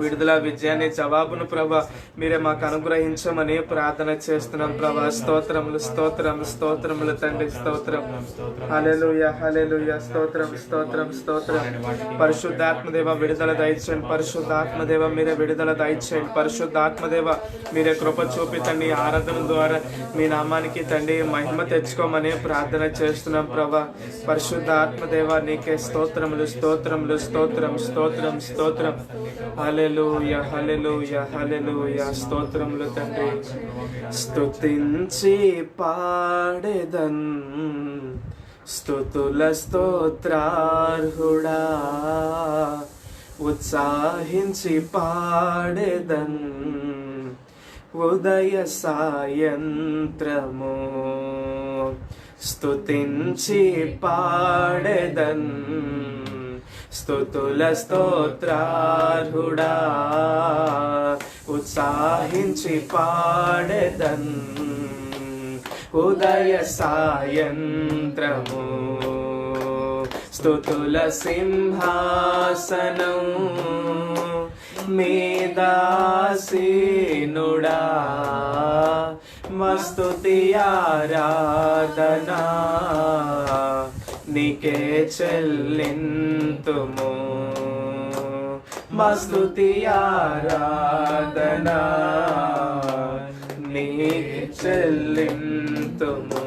విడుదల విజయాన్ని జవాబును ప్రభా మీరే మాకు అనుగ్రహించమని ప్రార్థన చేస్తున్నాం ప్రభా. స్తోత్రములు స్తోత్రములు స్తోత్రములు తండ్రి. స్తోత్రం. హల్లెలూయా హల్లెలూయా. స్తోత్రం స్తోత్రం స్తోత్రం. పరిశుద్ధాత్మదేవ విడుదల దయచేయండి. పరిశుద్ధాత్మదేవ మీరే విడుదల దయచేయండి. పరిశుద్ధాత్మదేవ మీరే కృప చూపి తండ్రి ఆరాధన ద్వారా మీ నామానికి తండ్రి మహిమ తెచ్చుకోమని ప్రార్థన చేస్తున్నాం ప్రభా. పరిశుద్ధాత్మదేవ నీకే స్తోత్రములు స్తోత్రములు స్తోత్రం స్తోత్రం స్తోత్రం. హల్లెలూయా హల్లెలూయా హల్లెలూయా. స్తోత్రములు తండ్రి. స్తుతించి పాడెదన్ స్తుతుల స్తోత్రార్హుడా, ఉత్సాహించి పాడెదన్ ఉదయ సాయంత్రము, స్తుతించి పాడెదన్ స్తుతుల స్తోత్రార్హుడా, ఉత్సాహించి పాడెదన్ ఉదయ సాయంత్రము. స్తుతుల సింహాసనం మీదాసీనుడా, మస్తుతి ఆరాధనా నీకే చెల్లింతుము. మస్తుతి ఆరాధనా నీకే చెల్లింతుము.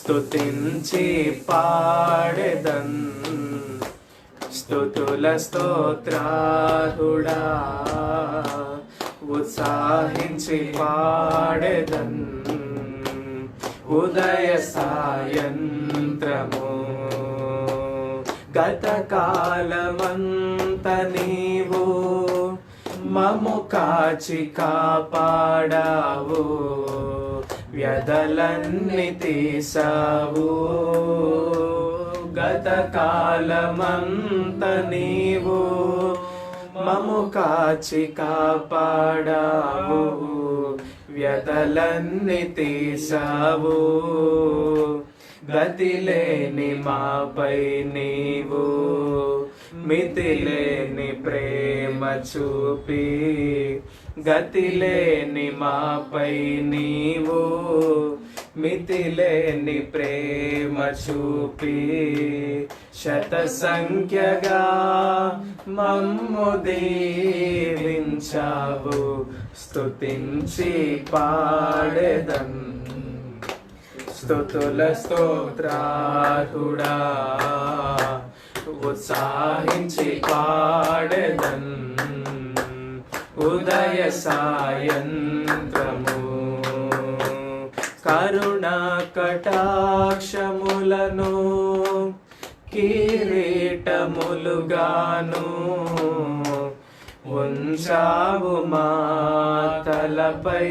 స్తుతించి పాడెదన్ స్తుతుల స్తోత్రారుడా ఉత్సాహించి పాడెదన్ ఉదయ సాయంత్రము గతకాలమంత నీవు మము కాచి కాపాడావు వ్యధలన్నీ తీసావు గతకాలమంత నీవు మము కాచి కాపాడావు వ్యధలన్నీ తీసావు గతిలేని మాపై నీవు మితిలేని ప్రేమ చూపి గతిలేని మాపై నీవు మితిలేని ప్రేమ చూపి శత సంఖ్యగా మమ్ము దీవించావు స్తుతించి పాడెదన్ స్తుతుల స్తోత్రారుడా ఉత్సాహించి పాడెదన్ ఉదయ సాయంత్రము కరుణా కటాక్షములను కిరీటములుగాను ఉంచావు మా తలపై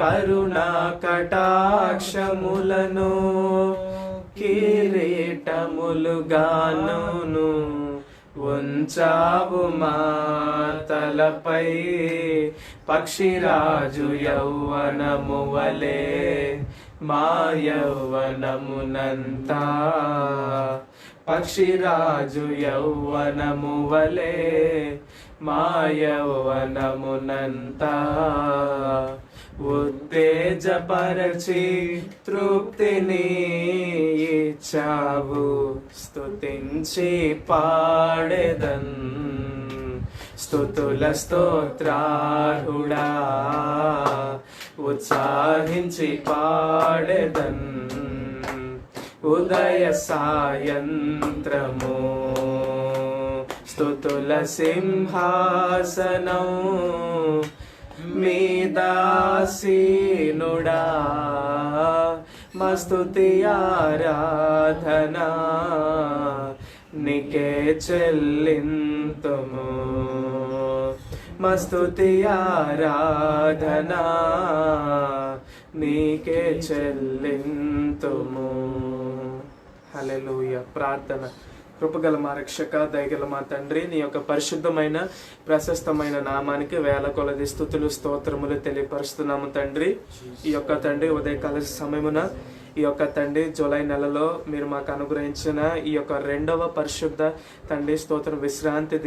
కరుణా కటాక్షములను కిరీటములుగాను ఉంచావు మా తలపై పక్షిరాజు యౌవనము వలె మా యౌవనమునంతా పక్షిరాజు యౌవనము వలె మా యౌవనమునంతా ఉత్తేజపరచి తృప్తిని ఇచ్చావు స్తుతించి పాడెదన్ స్తుతుల స్తోత్రారుడా ఉత్సాహించి పాడెదన్ ఉదయ సాయంత్రము స్తుతుల సింహాసనం మీదాసీనుడా మస్తుతి ఆరాధనా నికే చెల్లింతుము మస్తుతి ఆరాధనా నీకే చెల్లింతుము. హల్లెలూయా. ప్రార్థన. కృపగల మా రక్షక, దయగల మా తండ్రి, నీ యొక్క పరిశుద్ధమైన ప్రశస్తమైన నామానికి వేల కొలది స్తుతులు స్తోత్రములు తెలియపరుస్తున్నాము తండ్రి. ఈ యొక్క తండ్రి ఉదయకాల సమయమున ఈ యొక్క తండ్రి జూలై నెలలో మీరు మాకు అనుగ్రహించిన ఈ యొక్క 2వ పరిశుద్ధ తండ్రి స్తోత్రం విశ్రాంతి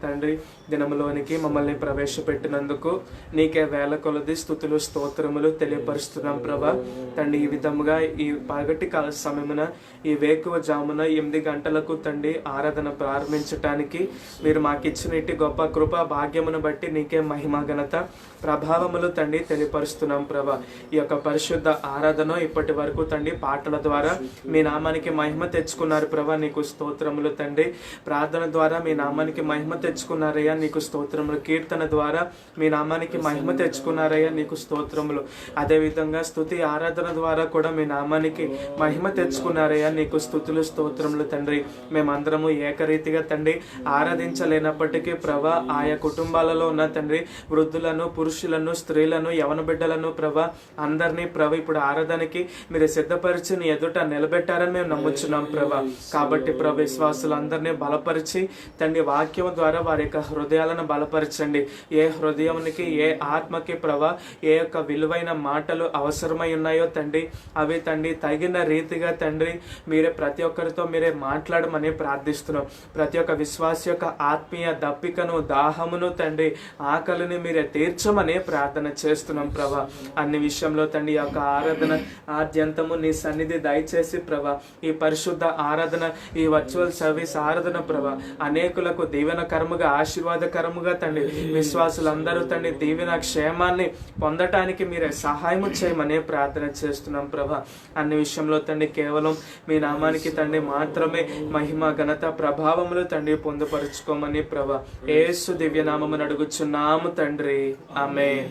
తండ్రి దినములోనికి మమ్మల్ని ప్రవేశపెట్టినందుకు నీకే వేల కొలది స్తుతులు స్తోత్రములు తెలియపరుస్తున్నాం ప్రభా. తండ్రి ఈ విధముగా ఈ పగటి కాల సమయమున ఈ వేకువ జామున 8 గంటలకు తండ్రి ఆరాధన ప్రారంభించటానికి మీరు మాకు ఇచ్చిన ఇట్టి గొప్ప కృప భాగ్యమును బట్టి నీకే మహిమ ఘనత ప్రభావములు తండ్రి తెలియపరుస్తున్నాం ప్రభా. ఈ యొక్క పరిశుద్ధ ఆరాధన ఇప్పటి వరకు తండ్రి పాటల ద్వారా మీ నామానికి మహిమ తెచ్చుకున్నారు ప్రభా, నీకు స్తోత్రములు తండ్రి. ప్రార్థన ద్వారా మీ నామానికి మహిమ తెచ్చుకున్నారయ్యా, నీకు స్తోత్రములు. కీర్తన ద్వారా మీ నామానికి మహిమ తెచ్చుకున్నారయ్యా, నీకు స్తోత్రములు. అదేవిధంగా స్తుతి ఆరాధన ద్వారా కూడా మీ నామానికి మహిమ తెచ్చుకున్నారయ్యా, నీకు స్తుతులు స్తోత్రములు తండ్రి. మేమందరము ఏకరీతిగా తండ్రి ఆరాధించలేనప్పటికీ ప్రభా, ఆయా కుటుంబాలలో ఉన్న తండ్రి వృద్ధులను, పురుషులను, స్త్రీలను, యవన బిడ్డలను ప్రభా అందరినీ ప్రభా ఇప్పుడు ఆరాధనకి మీరు సిద్ధపరిచి నీ ఎదుట నిలబెట్టారని మేము నమ్ముచున్నాం ప్రభా. కాబట్టి ప్రభా విశ్వాసులందరినీ బలపరిచి తండ్రి వాక్యం ద్వారా వారి యొక్క హృదయాలను బలపరచండి. ఏ హృదయానికి ఏ ఆత్మకి ప్రభా ఏ యొక్క విలువైన మాటలు అవసరమై ఉన్నాయో తండ్రి అవి తండ్రి తగిన రీతిగా తండ్రి మీరే ప్రతి ఒక్కరితో మీరే మాట్లాడమని ప్రార్థిస్తున్నాం. ప్రతి ఒక్క విశ్వాస యొక్క ఆత్మీయ దప్పికను, దాహమును తండ్రి ఆకలిని మీరే తీర్చమని ప్రార్థన చేస్తున్నాం ప్రభా. అన్ని విషయంలో తండ్రి యొక్క ఆరాధన ఆద్యంతము దినము నీ సన్నిధి దయచేసి ప్రభా ఈ పరిశుద్ధ ఆరాధన, ఈ వర్చువల్ సర్వీస్ ఆరాధన ప్రభా అనేకులకు దీవెనకరముగా, ఆశీర్వాదకరముగా తండ్రి విశ్వాసులందరూ తండ్రి దీవెన క్షేమాన్ని పొందటానికి మీరే సహాయము చేయమనే ప్రార్థన చేస్తున్నాం ప్రభా. అన్ని విషయంలో తండ్రి కేవలం మీ నామానికి తండ్రి మాత్రమే మహిమ, ఘనత, ప్రభావములు తండ్రి పొందుపరుచుకోమని ప్రభా యేసు దివ్య నామమును అడుగుచున్నాము తండ్రి. ఆమేన్.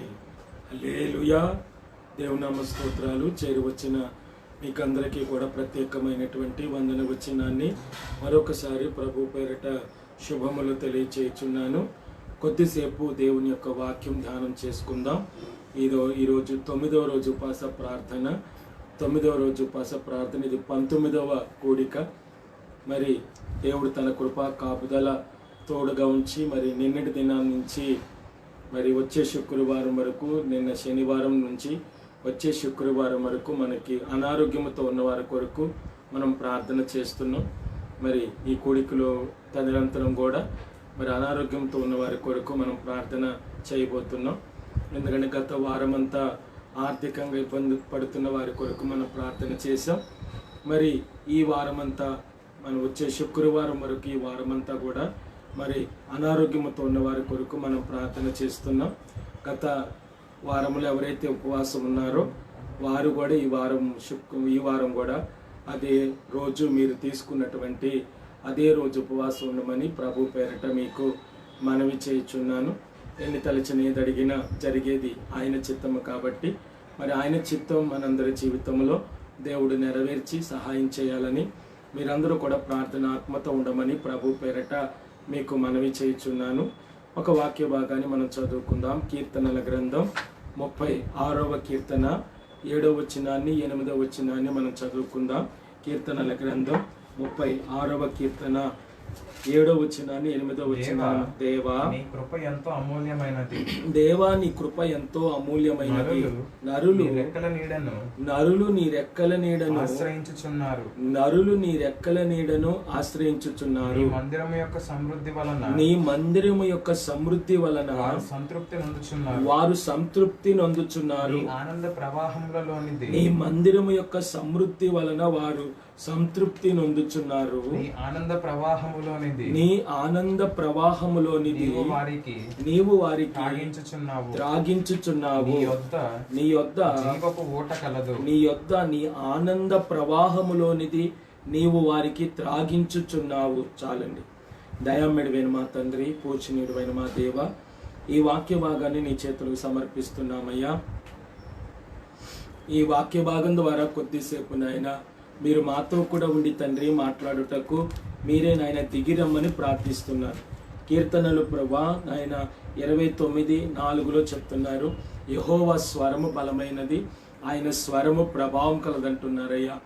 హల్లెలూయా. దేవునామ స్తోత్రాలు. చేరి వచ్చిన మీకందరికీ కూడా ప్రత్యేకమైనటువంటి వందన వచనాన్ని మరొకసారి ప్రభు పేరట శుభములు తెలియచేయుచున్నాను. కొద్దిసేపు దేవుని యొక్క వాక్యం ధ్యానం చేసుకుందాం. ఈరోజు 9వ రోజు ఉపవాస ప్రార్థన. 9వ రోజు ఉపవాస ప్రార్థన. ఇది 19వ కూడిక. మరి దేవుడు తన కృపా కాపుదల తోడుగా ఉంచి మరి నిన్నటి దినాన్ని నుంచి మరి వచ్చే శుక్రవారం వరకు, నిన్న శనివారం నుంచి వచ్చే శుక్రవారం వరకు మనకి అనారోగ్యంతో ఉన్న వారి కొరకు మనం ప్రార్థన చేస్తున్నాం. మరి ఈ కూడికలో తదనంతరం కూడా మరి అనారోగ్యంతో ఉన్న వారి కొరకు మనం ప్రార్థన చేయబోతున్నాం. ఎందుకంటే గత వారం అంతా ఆర్థికంగా ఇబ్బంది పడుతున్న వారి కొరకు మనం ప్రార్థన చేసాం. మరి ఈ వారం అంతా మనం వచ్చే శుక్రవారం వరకు ఈ వారం అంతా కూడా మరి అనారోగ్యంతో ఉన్న వారి కొరకు మనం ప్రార్థన చేస్తున్నాం. గత వారంలో ఎవరైతే ఉపవాసం ఉన్నారో వారు కూడా ఈ వారం కూడా అదే రోజు మీరు తీసుకున్నటువంటి అదే రోజు ఉపవాసం ఉండమని ప్రభు పేరట మీకు మనవి చేయుచున్నాను. ఎన్ని తలచిన ఏది అడిగినా జరిగేది ఆయన చిత్తము కాబట్టి మరి ఆయన చిత్తం మనందరి జీవితంలో దేవుడు నెరవేర్చి సహాయం చేయాలని మీరందరూ కూడా ప్రార్థన ఆత్మతో ఉండమని ప్రభు పేరట మీకు మనవి చేయుచున్నాను. ఒక వాక్య భాగాన్ని మనం చదువుకుందాం. కీర్తనల గ్రంథం 36వ కీర్తన 7వ వచనాన్ని 8వ వచనాన్ని మనం చదువుకుందాం. కీర్తనల గ్రంథం 36వ కీర్తన 7వ వచనాన్ని 8వ వచనాన్ని. దేవా నీ కృప ఎంతో అమూల్యమైనది. దేవా నీ కృప ఎంతో అమూల్యమైనది. నరులు నీ రెక్కల నీడను ఆశ్రయించుచున్నారు. నరులు నీ రెక్కల నీడను ఆశ్రయించుచున్నారు. నీ మందిరము యొక్క సమృద్ధి వలన వారు సంతృప్తి నొందుచున్నారు. ఆనంద ప్రవాహములలోనిది. నీ మందిరము యొక్క సమృద్ధి వలన వారు సంతృప్తి నొందుచున్నారు. నీ ఆనంద ప్రవాహములోనిది. నీవు వారికి త్రాగించుచున్నావు. నీ యొద్ద జీవపు ఊట కలదు. నీ ఆనంద ప్రవాహములోనిది నీవు వారికి త్రాగించుచున్నావు. చాలండి. దయామేడువైన మా తండ్రి, పూజనీయుడైన మా దేవ, ఈ వాక్య భాగాన్ని నీ చేతులకు సమర్పిస్తున్నామయ్యా. ఈ వాక్య భాగం ద్వారా కొద్దిసేపు నాయన మీరు మాతో కూడా ఉండి తండ్రి మాట్లాడుటకు మీరే నాయన దిగిరమ్మని ప్రార్థిస్తున్నారు. కీర్తనలు ప్రభా నాయన 29:4 చెప్తున్నారు, యెహోవా స్వరము బలమైనది, ఆయన స్వరము ప్రభావం కలదంటున్నారయ్యా.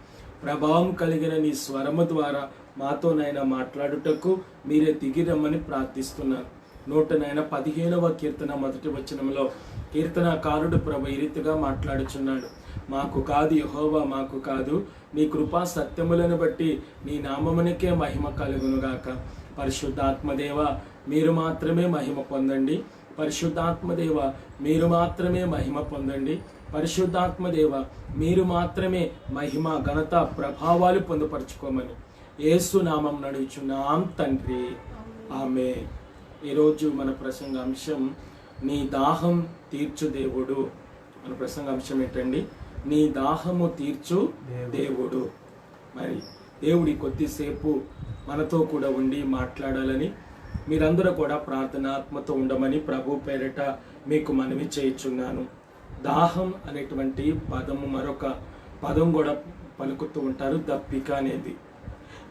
ప్రభావం కలిగిన నీ స్వరము ద్వారా మాతో నాయన మాట్లాడుటకు మీరే దిగిరమ్మని ప్రార్థిస్తున్నారు. 115వ కీర్తన 1వ వచనంలో కీర్తనకారుడు ప్రభు ఈ రీతిగా మాట్లాడుచున్నాడు, మాకు కాదు యెహోవా, మాకు కాదు, నీ కృపా సత్యములను బట్టి నీ నామమునకే మహిమ కలుగునుగాక. పరిశుద్ధాత్మదేవ మీరు మాత్రమే మహిమ పొందండి. పరిశుద్ధాత్మదేవ మీరు మాత్రమే మహిమ పొందండి. పరిశుద్ధాత్మదేవ మీరు మాత్రమే మహిమ, ఘనత, ప్రభావాలు పొందుపరుచుకోమని యేసు నామం నడుచున్నాం తండ్రి. ఆమేన్. ఈరోజు మన ప్రసంగ అంశం నీ దాహం తీర్చు దేవుడు. మన ప్రసంగ అంశం ఏంటండి? నీ దాహము తీర్చు దేవుడు. మరి దేవుడి కొద్దిసేపు మనతో కూడా ఉండి మాట్లాడాలని మీరందరూ కూడా ప్రార్థనాత్మతో ఉండమని ప్రభు పేరిట మీకు మనవి చేయుచున్నాను. దాహం అనేటువంటి పదము మరొక పదం కూడా పలుకుతూ ఉంటారు, దప్పిక అనేది.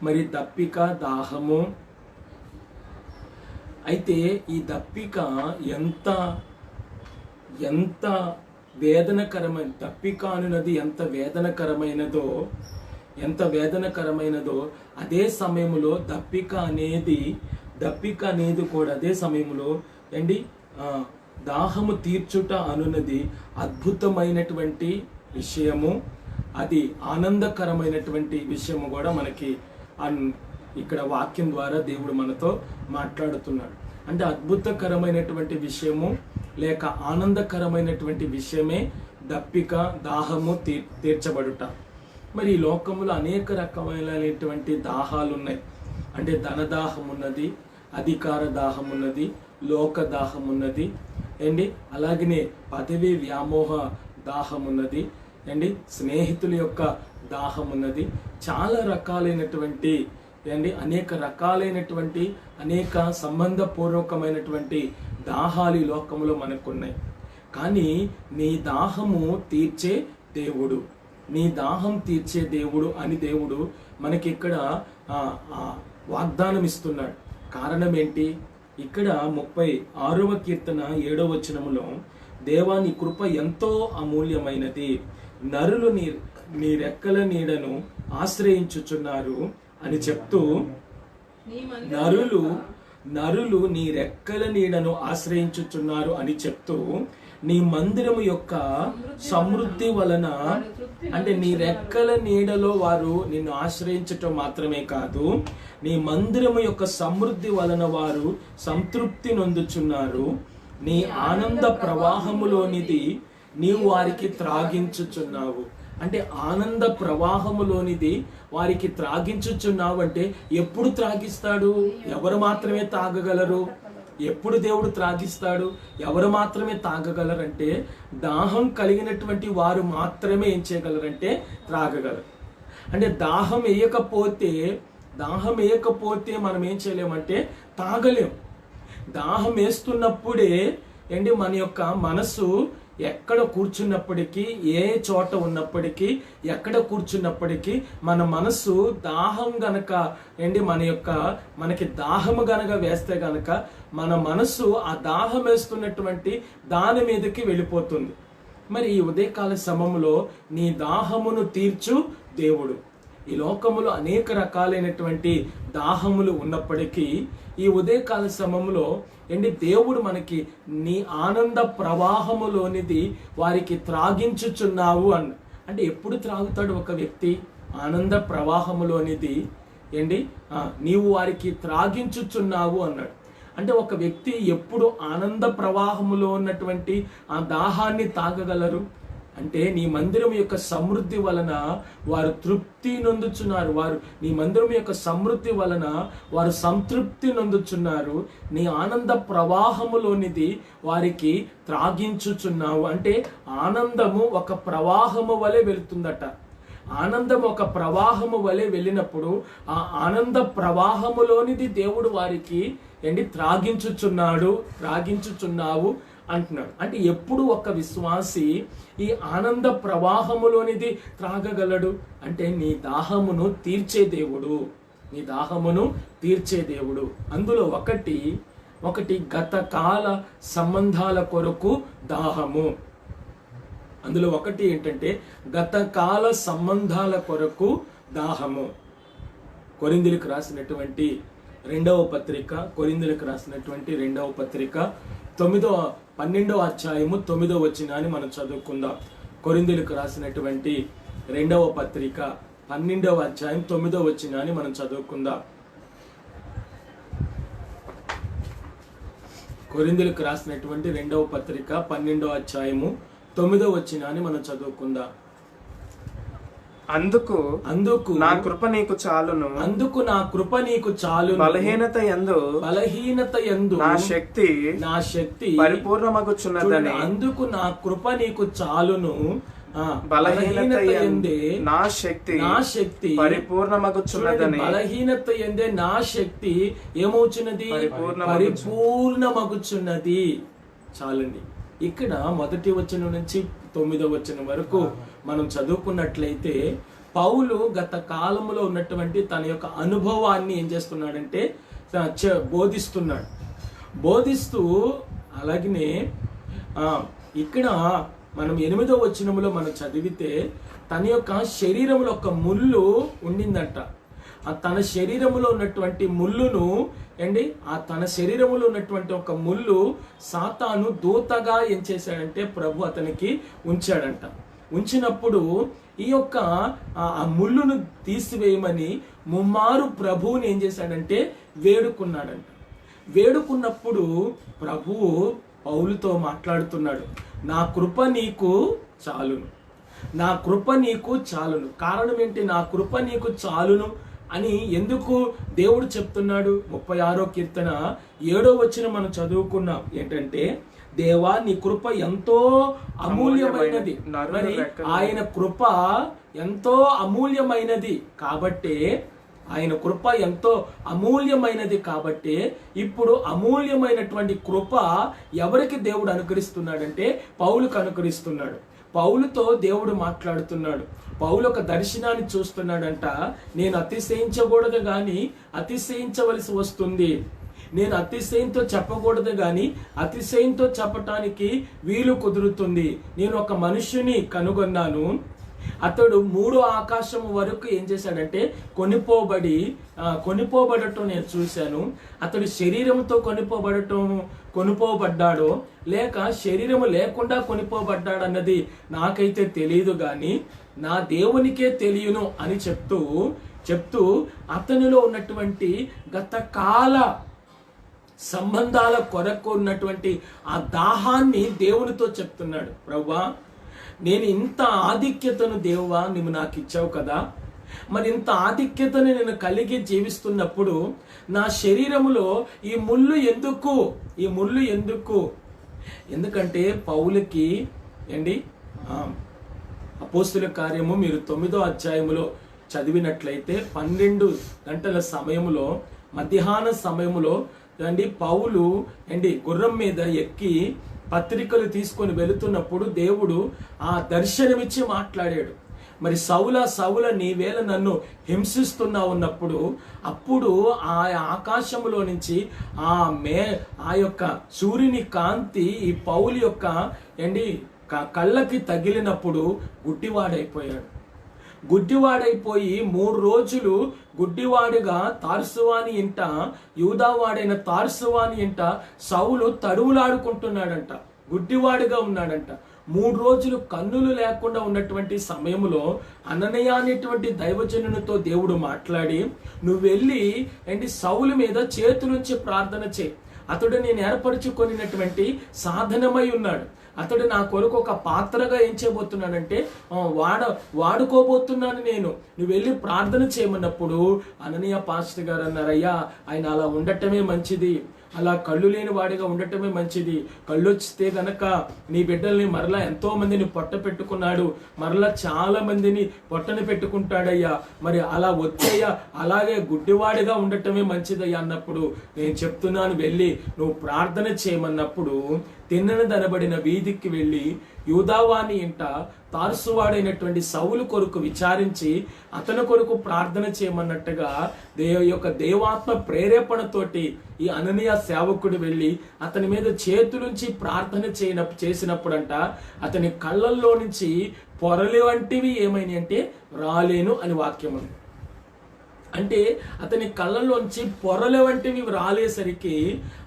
మరి దప్పిక, దాహము. అయితే ఈ దప్పిక ఎంత వేదనకరమైన, దప్పిక అనున్నది ఎంత వేదనకరమైనదో అదే సమయంలో దప్పిక అనేది కూడా అదే సమయంలో దాహము తీర్చుట అనున్నది అద్భుతమైనటువంటి విషయము, అది ఆనందకరమైనటువంటి విషయము కూడా మనకి ఇక్కడ వాక్యం ద్వారా దేవుడు మనతో మాట్లాడుతున్నాడు. అంటే అద్భుతకరమైనటువంటి విషయము లేక ఆనందకరమైనటువంటి విషయమే దప్పిక, దాహము తీర్చబడుట. మరి ఈ లోకంలో అనేక రకమైనటువంటి దాహాలు ఉన్నాయి. అంటే ధనదాహం ఉన్నది, అధికార దాహం ఉన్నది, లోక దాహం ఉన్నది అండి, అలాగనే పదవి వ్యామోహ దాహం ఉన్నది అండి, స్నేహితుల యొక్క దాహం ఉన్నది. చాలా రకాలైనటువంటి అండి అనేక రకాలైనటువంటి అనేక సంబంధపూర్వకమైనటువంటి దాహాలు ఈ లోకంలో మనకున్నాయి. కానీ నీ దాహము తీర్చే దేవుడు, నీ దాహం తీర్చే దేవుడు అని దేవుడు మనకి ఇక్కడ వాగ్దానం ఇస్తున్నాడు. కారణం ఏంటి? ఇక్కడ 36వ కీర్తన 7వ వచనములో దేవా నీ కృప ఎంతో అమూల్యమైనది, నరులు నీ రెక్కల నీడను ఆశ్రయించుచున్నారు అని చెప్తూ, నరులు నీ రెక్కల నీడను ఆశ్రయించుచున్నారు అని చెప్తూ, నీ మందిరము యొక్క సమృద్ధి వలన, అంటే నీ రెక్కల నీడలో వారు నిన్ను ఆశ్రయించటం మాత్రమే కాదు, నీ మందిరము యొక్క సమృద్ధి వలన వారు సంతృప్తి నొందుచున్నారు. నీ ఆనంద ప్రవాహములోనిది నీవు వారికి త్రాగించుచున్నావు. అంటే ఆనంద ప్రవాహములోనిది వారికి త్రాగించుచున్నావు అంటే ఎప్పుడు త్రాగిస్తాడు? ఎవరు మాత్రమే తాగగలరు? ఎప్పుడు దేవుడు త్రాగిస్తాడు? ఎవరు మాత్రమే తాగగలరంటే దాహం కలిగినటువంటి వారు మాత్రమే ఏం చేయగలరంటే త్రాగగలరు. అంటే దాహం వేయకపోతే మనం ఏం చేయలేమంటే తాగలేం. దాహం వేస్తున్నప్పుడే ఏంటి మన యొక్క మనసు ఎక్కడ కూర్చున్నప్పటికీ, ఏ చోట ఉన్నప్పటికీ, ఎక్కడ కూర్చున్నప్పటికీ మన మనసు దాహం గనక మనకి దాహము గనక వేస్తే గనక మన మనసు ఆ దాహం వేస్తున్నటువంటి దాని మీదకి వెళ్ళిపోతుంది. మరి ఈ ఉదయకాల సమయంలో నీ దాహమును తీర్చు దేవుడు. ఈ లోకములో అనేక రకాలైనటువంటి దాహములు ఉన్నప్పటికీ ఈ ఉదయకాల సమయంలో దేవుడు మనకి నీ ఆనంద ప్రవాహములోనిది వారికి త్రాగించుచున్నావు అంటే ఎప్పుడు త్రాగుతాడు ఒక వ్యక్తి? ఆనంద ప్రవాహములోనిది నీవు వారికి త్రాగించుచున్నావు అన్నాడు. అంటే ఒక వ్యక్తి ఎప్పుడు ఆనంద ప్రవాహములో ఉన్నటువంటి ఆ దాహాన్ని తాగగలరు అంటే నీ మందిరం యొక్క సమృద్ధి వలన వారు తృప్తి నొందుచున్నారు. నీ మందిరం యొక్క సమృద్ధి వలన వారు సంతృప్తి నొందుచున్నారు. నీ ఆనంద ప్రవాహములోనిది వారికి త్రాగించుచున్నావు. అంటే ఆనందము ఒక ప్రవాహము వలె వెళుతుందట. ఆనందం ఒక ప్రవాహము వలె వెళ్ళినప్పుడు ఆ ఆనంద ప్రవాహములోనిది దేవుడు వారికి త్రాగించుచున్నావు అంటున్నాడు. అంటే ఎప్పుడు ఒక విశ్వాసి ఈ ఆనంద ప్రవాహములోనిది త్రాగగలడు అంటే నీ దాహమును తీర్చే దేవుడు. అందులో ఒకటి గతకాల సంబంధాల కొరకు దాహము. అందులో ఒకటి ఏంటంటే గతకాల సంబంధాల కొరకు దాహము. కొరింథీయులకు రాసినటువంటి రెండవ పత్రిక 12వ అధ్యాయము 9వ వచనాన్ని మనం చదువుకుందాం. కొరింథీయులకు రాసినటువంటి రెండవ పత్రిక 12వ అధ్యాయం 9వ వచనాన్ని మనం చదువుకుందాం. కొరింథీయులకు రాసినటువంటి రెండవ పత్రిక 12వ అధ్యాయము 9వ వచనాన్ని మనం చదువుకుందాం. అందుకు నా కృప నీకు చాలును, బలహీనత యందు నా శక్తి పరిపూర్ణమగుచున్నదని. అందుకు నా కృప నీకు చాలును, బలహీనత యందే నా శక్తి పరిపూర్ణమగుచున్నదని. బలహీనత యందే నా శక్తి ఏమవుచున్నది? పరిపూర్ణమగుచున్నది. చాలండి. ఇక్కడ 1వ వచనం నుంచి 9వ వచనం వరకు మనం చదువుకున్నట్లయితే పౌలు గత కాలంలో ఉన్నటువంటి తన యొక్క అనుభవాన్ని ఏం చేస్తున్నాడంటే బోధిస్తూ అలాగనే ఇక్కడ మనం 8వ వచనంలో మనం చదివితే తన యొక్క శరీరంలో ఒక ముళ్ళు ఉండిందంట. తన శరీరంలో ఉన్నటువంటి ముళ్ళును తన శరీరంలో ఉన్నటువంటి ఒక ముళ్ళు సాతాను దూతగా ఏం చేశాడంటే ప్రభు అతనికి ఉంచాడంట. ఉంచినప్పుడు ఈ యొక్క ఆ ముళ్ళును తీసివేయమని ముమ్మారు ప్రభువుని ఏం చేశాడంటే వేడుకున్నాడంట. వేడుకున్నప్పుడు ప్రభువు పౌలుతో మాట్లాడుతున్నాడు, నా కృప నీకు చాలును. నా కృప నీకు చాలును. కారణం ఏంటి? నా కృప నీకు చాలును అని ఎందుకు దేవుడు చెప్తున్నాడు? 36వ కీర్తన 7వ వచనం మనం చదువుకున్నాం. ఏంటంటే, దేవా నీ కృప ఎంతో అమూల్యమైనది. మరి ఆయన కృప ఎంతో అమూల్యమైనది కాబట్టే, ఆయన కృప ఎంతో అమూల్యమైనది కాబట్టే ఇప్పుడు అమూల్యమైనటువంటి కృప ఎవరికి దేవుడు అనుగ్రహిస్తున్నాడంటే పౌలుకు అనుగ్రహిస్తున్నాడు. పౌలుతో దేవుడు మాట్లాడుతున్నాడు. పౌలు ఒక దర్శనాన్ని చూస్తున్నాడంట. నేను అతిశయించకూడదు కానీ అతిశయించవలసి వస్తుంది. నేను అతిశయంతో చెప్పకూడదు కానీ అతిశయంతో చెప్పటానికి వీలు కుదురుతుంది. నేను ఒక మనుష్యుని కనుగొన్నాను. అతడు 3వ ఆకాశం వరకు ఏం చేశాడంటే కొనిపోబడటం నేను చూశాను. అతడు శరీరంతో కొనిపోబడ్డాడో లేక శరీరము లేకుండా కొనిపోబడ్డాడు అన్నది నాకైతే తెలియదు కానీ నా దేవునికే తెలియను అని చెప్తూ అతనిలో ఉన్నటువంటి గత కాల సంబంధాల కొరకు ఉన్నటువంటి ఆ దాహాన్ని దేవునితో చెప్తున్నాడు. ప్రభువా, నేను ఇంత ఆధిక్యతను దేవా నువ్వు నాకు ఇచ్చావు కదా, మరి ఇంత ఆధిక్యతను నేను కలిగి జీవిస్తున్నప్పుడు నా శరీరములో ఈ ముళ్ళు ఎందుకు? ఎందుకంటే పౌలుకి అపోస్తుల కార్యము మీరు 9వ అధ్యాయములో చదివినట్లయితే 12 గంటల సమయంలో, మధ్యాహ్న సమయంలో పౌలు గుర్రం మీద ఎక్కి పత్రికలు తీసుకొని వెళుతున్నప్పుడు దేవుడు ఆ దర్శనమిచ్చి మాట్లాడాడు. మరి సౌల నీవేళ నన్ను హింసిస్తున్నా ఉన్నప్పుడు అప్పుడు ఆ ఆకాశంలో నుంచి ఆ యొక్క సూర్యుని కాంతి ఈ పౌలు యొక్క కళ్ళకి తగిలినప్పుడు గుడ్డివాడైపోయి 3 రోజులు గుడ్డివాడిగా తార్సువాని ఇంట, యూదావాడైన తార్సువాని ఇంట సౌలు తడువులాడుకుంటున్నాడంట. గుడ్డివాడిగా ఉన్నాడంట. 3 రోజులు కన్నులు లేకుండా ఉన్నటువంటి సమయంలో అననీయ అనేటువంటి దైవజనునితో దేవుడు మాట్లాడి, నువ్వు వెళ్ళి సౌలు మీద చేతులుంచి ప్రార్థన చేయి. అతడు నేను ఏర్పరచుకొనినటువంటి సాధనమై ఉన్నాడు. అతడు నా కొరకు ఒక పాత్రగా ఏం చేయబోతున్నాడంటే వాడుకోబోతున్నాను నేను. నువ్వు వెళ్ళి ప్రార్థన చేయమన్నప్పుడు అననీయ పాస్టర్ గారు అన్నారయ్యా, ఆయన అలా ఉండటమే మంచిది, అలా కళ్ళు లేని వాడిగా ఉండటమే మంచిది. కళ్ళు వస్తే గనక నీ బిడ్డల్ని మరలా ఎంతో మందిని పొట్ట పెట్టుకున్నాడు, మరలా చాలా మందిని పొట్టని పెట్టుకుంటాడయ్యా. మరి అలా వచ్చేయ్యా, అలాగే గుడ్డివాడిగా ఉండటమే మంచిదయ్యా అన్నప్పుడు నేను చెప్తున్నాను వెళ్ళి నువ్వు ప్రార్థన చేయమన్నప్పుడు తిన్నని దనబడిన వీధికి వెళ్ళి యూదావాని ఇంట తార్సువాడైనటువంటి సౌలు కొరకు విచారించి అతని కొరకు ప్రార్థన చేయమన్నట్టుగా దేవాత్మ ప్రేరేపణతోటి ఈ అననీయ సేవకుడు వెళ్ళి అతని మీద చేతులుంచి ప్రార్థన చేసినప్పుడంట అతని కళ్ళల్లో నుంచి పొరలు వంటివి ఏమైనాయి అంటే రాలేను అని వాక్యం ఉంది. అంటే అతని కళ్ళల్లోంచి పొరల వంటివి రాలేసరికి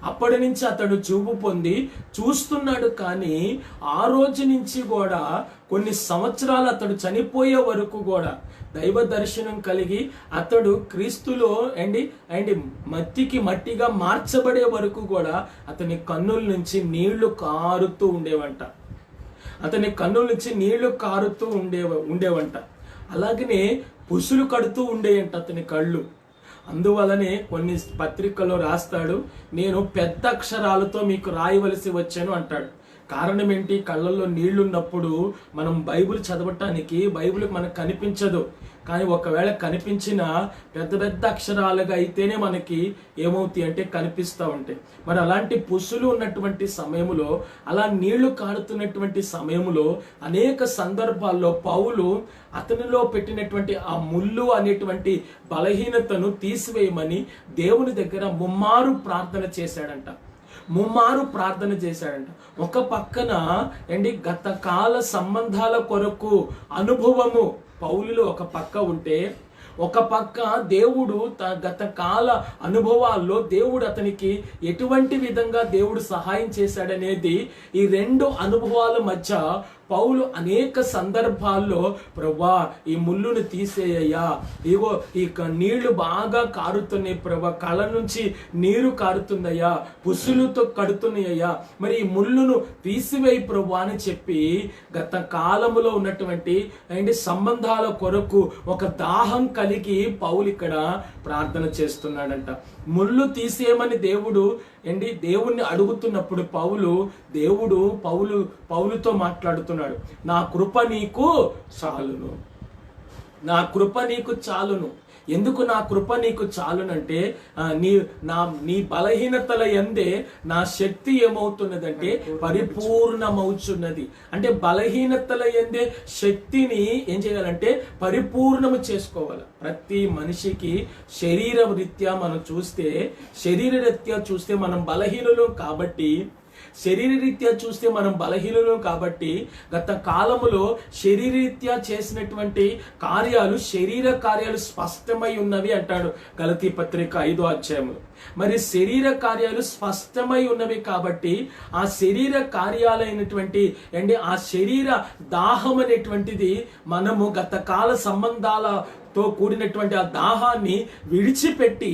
అప్పటి నుంచి అతడు చూపు పొంది చూస్తున్నాడు. కానీ ఆ రోజు నుంచి కూడా కొన్ని సంవత్సరాలు అతడు చనిపోయే వరకు కూడా దైవ దర్శనం కలిగి అతడు క్రీస్తులో మట్టికి మట్టిగా మార్చబడే వరకు కూడా అతని కన్నుల నుంచి నీళ్లు కారుతూ ఉండేవంట. అలాగనే పుసులు కడుతూ ఉండేయంట అతని కళ్ళు. అందువలనే కొన్ని పత్రికల్లో రాస్తాడు, నేను పెద్ద అక్షరాలతో మీకు రాయవలసి వచ్చాను అంటాడు. కారణం ఏంటి? కళ్ళల్లో నీళ్లున్నప్పుడు మనం బైబిల్ చదవటానికి బైబిల్ మనకు కనిపించదు. కానీ ఒకవేళ కనిపించిన పెద్ద పెద్ద అక్షరాలుగా అయితేనే మనకి ఏమవుతాయి అంటే కనిపిస్తూ ఉంటాయి. మరి అలాంటి పుసులు ఉన్నటువంటి సమయంలో, అలా నీళ్లు కారుతున్నటువంటి సమయంలో అనేక సందర్భాల్లో పౌలు అతనిలో పెట్టినటువంటి ఆ ముళ్ళు అనేటువంటి బలహీనతను తీసివేయమని దేవుని దగ్గర ముమ్మారు ప్రార్థన చేశాడంట. ఒక పక్కన గత కాల సంబంధాల కొరకు అనుభవము పౌలులో ఒక పక్క ఉంటే, ఒక పక్క దేవుడు గత కాల అనుభవాల్లో దేవుడు అతనికి ఎటువంటి విధంగా దేవుడు సహాయం చేశాడనేది ఈ 2 అనుభవాల మధ్య పౌలు అనేక సందర్భాల్లో ప్రభువా ఈ ముళ్ళును తీసేయ్యా, ఇగో ఈ నీళ్లు బాగా కారుతున్నాయి ప్రభా, కళ్ళ నుంచి నీరు కారుతుందయ్యా, పుసులుతో కడుతున్నాయ్యా, మరి ఈ ముళ్ళును తీసివేయి ప్రభు అని చెప్పి గత కాలములో ఉన్నటువంటి సంబంధాల కొరకు ఒక దాహం కలిగి పౌలు ఇక్కడ ప్రార్థన చేస్తున్నాడంట. ముళ్ళు తీసేయమని దేవుణ్ణి అడుగుతున్నప్పుడు పౌలుతో మాట్లాడుతున్నాడు. నా కృప నీకు చాలును, నా కృప నీకు చాలును. ఎందుకు నా కృప నీకు చాలునంటే నీ బలహీనతల యందే నా శక్తి ఏమవుతున్నదంటే పరిపూర్ణమవుచున్నది. అంటే బలహీనతల యందే శక్తిని ఏం చేయాలంటే పరిపూర్ణము చేసుకోవాలి. ప్రతి మనిషికి శరీర రీత్యా మనం బలహీనులు కాబట్టి గత కాలములో శరీరరీత్యా చేసినటువంటి శరీర కార్యాలు స్పష్టమై ఉన్నవి అంటాడు గలతీ పత్రిక 5వ అధ్యాయము. మరి శరీర కార్యాలు స్పష్టమై ఉన్నవి కాబట్టి ఆ శరీర కార్యాలైనటువంటి ఆ శరీర దాహం అనేటువంటిది మనము గత కాల సంబంధాలతో కూడినటువంటి ఆ దాహాన్ని విడిచిపెట్టి